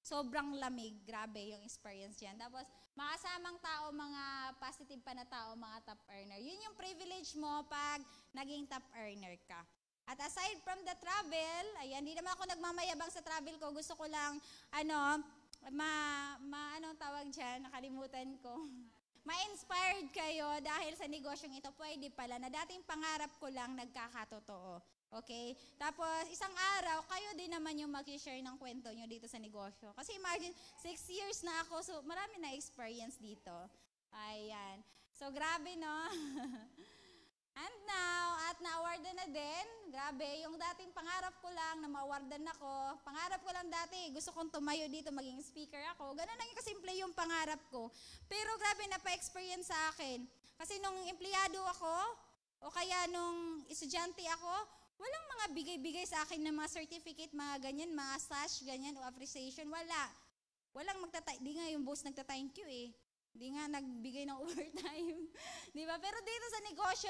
sobrang lamig. Grabe yung experience yan. Tapos, makasamang tao, mga positive pa na tao, mga top earner. Yun yung privilege mo pag naging top earner ka. At aside from the travel, ayan, hindi naman ako nagmamayabang sa travel ko. Gusto ko lang, anong tawag dyan? Nakalimutan ko. Ma-inspired kayo dahil sa negosyong ito, pwede pala na dating pangarap ko lang nagkakatotoo. Okay? Tapos, isang araw, kayo din naman yung mag-share ng kwento nyo dito sa negosyo. Kasi imagine, 6 years na ako, so marami na experience dito. Ayan. So, grabe, no? And now, at na-awardan na din, grabe, yung dating pangarap ko lang na ma-awardan ako, pangarap ko lang dati, gusto kong tumayo dito, maging speaker ako, ganun lang yung kasimple yung pangarap ko. Pero grabe, napa-experience sa akin. Kasi nung empleyado ako, o kaya nung estudyante ako, walang mga bigay-bigay sa akin ng mga certificate, mga ganyan, mga sash, ganyan, o appreciation, wala. Walang di nga yung boss nagta-thank you eh. Hindi nga nagbigay ng overtime. Di ba? Pero dito sa negosyo,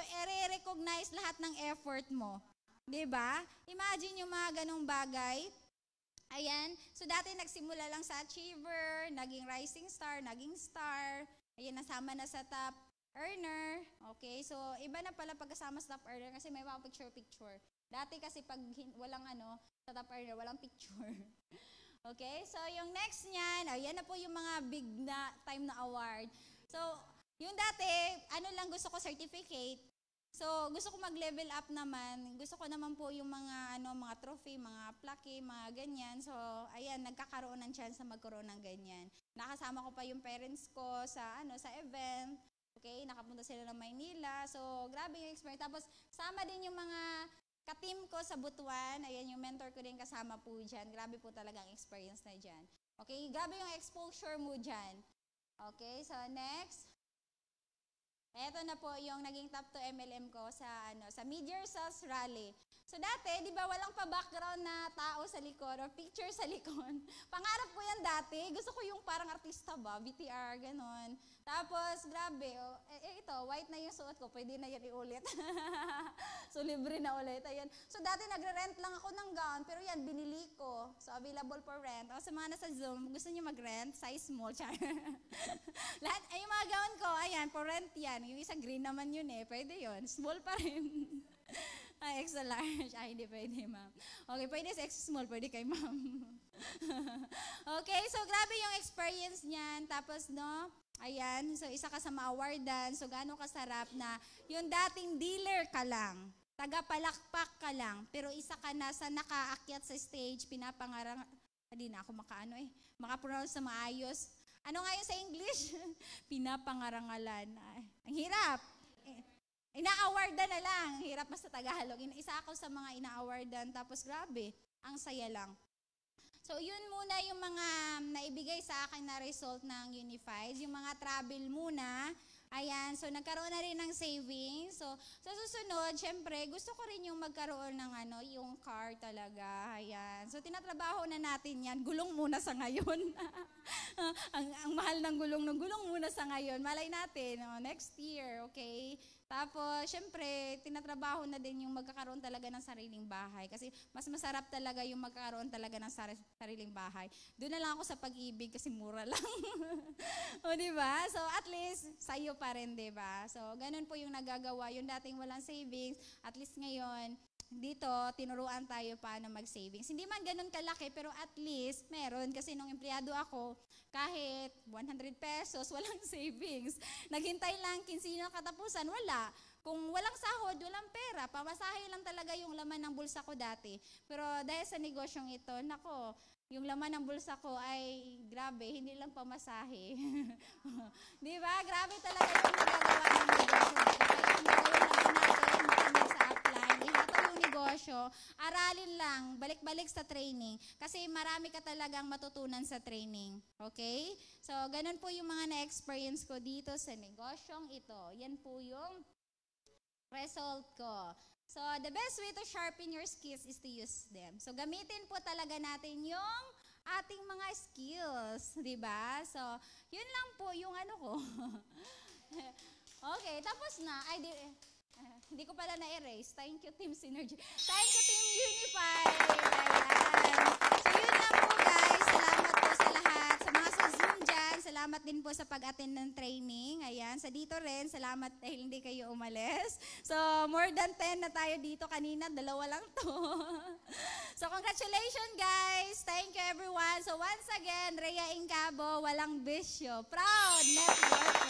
recognize lahat ng effort mo. Di ba? Imagine yung mga ganong bagay. Ayan. So, dati nagsimula lang sa achiever, naging rising star, naging star. Ayan, nasama na sa top earner. Okay? So, iba na pala pagkasama sa top earner kasi may mga picture-picture. Dati kasi pag walang sa top earner, walang picture. Okay, so yung next niyan, yan na po yung mga big na time na award. So, yung dati, gusto ko certificate. So, gusto ko mag-level up naman. Gusto ko naman po yung mga mga trophy, mga plaque, mga ganyan. So, ayan, nagkakaroon ng chance na magkaroon ng ganyan. Nakasama ko pa yung parents ko sa sa event. Okay, nakapunta sila ng Maynila. So, grabe yung experience. Tapos, sama din yung mga ka-team ko sa Butuan, ayan yung mentor ko din kasama po dyan. Grabe po talagang experience na dyan. Okay, grabe yung exposure mo dyan. Okay, so next. Ito na po yung naging top 2 MLM ko sa Mid-Year Sales Rally. So dati, di ba walang pa-background na tao sa likod or picture sa likod. Pangarap ko yan dati. Gusto ko yung parang artista ba, BTR, ganon. Tapos, grabe, ito, white na yung suot ko, pwede na yan iulit. So, libre na ulit. Ayan. So, dati nagre-rent lang ako ng gown, pero yan, binili ko. So, available for rent. O, sa mga nasa Zoom, gusto niyo mag-rent, size small, char. Lahat, ay, yung mga gown ko, ayan, for rent yan. Yung isa green naman yun eh, pwede yun. Small pa rin. Ay, extra large. Ay, hindi pwede, ma'am. Okay, pwede sa extra small, pwede kay ma'am. Okay, so grabe yung experience niyan. Tapos, ayan, so isa ka sa ma-awardan. So, gaano kasarap na yung dating dealer ka lang, taga-palakpak ka lang, pero isa ka na sa nakaakyat sa stage, pinapangarang, hindi na ako makapronounce na maayos. Ano nga yun sa English? Pinapangarangalan. Ay, ang hirap. Ina-awardan na lang. Hirap mas sa Tagalog. Isa ako sa mga ina-awardan. Tapos grabe, ang saya lang. So, yun muna yung mga naibigay sa akin na result ng Unified. Yung mga travel muna. Ayan, so nagkaroon na rin ng savings. So, sa susunod, syempre, gusto ko rin yung magkaroon ng yung car talaga. Ayan. So, tinatrabaho na natin yan. Gulong muna sa ngayon. ang mahal ng gulong muna sa ngayon. Malay natin, next year, okay? Tapos, syempre, tinatrabaho na din yung magkakaroon talaga ng sariling bahay. Kasi mas masarap talaga yung magkakaroon talaga ng sariling bahay. Doon na lang ako sa pag-ibig kasi mura lang. O, diba? So, at least, sa'yo pa rin, diba? So, ganun po yung nagagawa. Yung dating walang savings, at least ngayon, dito, tinuruan tayo paano mag-savings. Hindi man ganun kalaki, pero at least, meron. Kasi nung empleyado ako, kahit 100 pesos, walang savings. Naghintay lang, kinsina katapusan, wala. Kung walang sahod, walang pera. Pamasahe lang talaga yung laman ng bulsa ko dati. Pero dahil sa negosyong ito, nako, yung laman ng bulsa ko ay grabe, hindi lang pamasahe. Di ba? Grabe talaga yung nagagawa ng negosyo. Kaya ang gagawin lang natin, makinig sa upline, ihataw yung negosyo, aralin lang, balik-balik sa training. Kasi marami ka talagang matutunan sa training. Okay? So, ganun po yung mga na-experience ko dito sa negosyong ito. Yan po yung result ko. So, the best way to sharpen your skills is to use them. So, gamitin po talaga natin yung ating mga skills, di ba? So, yun lang po yung ano ko. Okay, tapos na. Ay, hindi ko pala na-erase. Thank you, Team Synergy. Thank you, Team Unified. Ayan. So, yun lang po, guys. Salamat po sa lahat. Sa mga sa Zoom dyan, salamat din po sa pag-attend ng training. Ayan. Sa dito rin, salamat dahil hindi kayo umalis. So, more than 10 na tayo dito kanina. 2 lang to. So, congratulations, guys. Thank you, everyone. So, once again, Rhea Incabo, walang bisyo. Proud networker.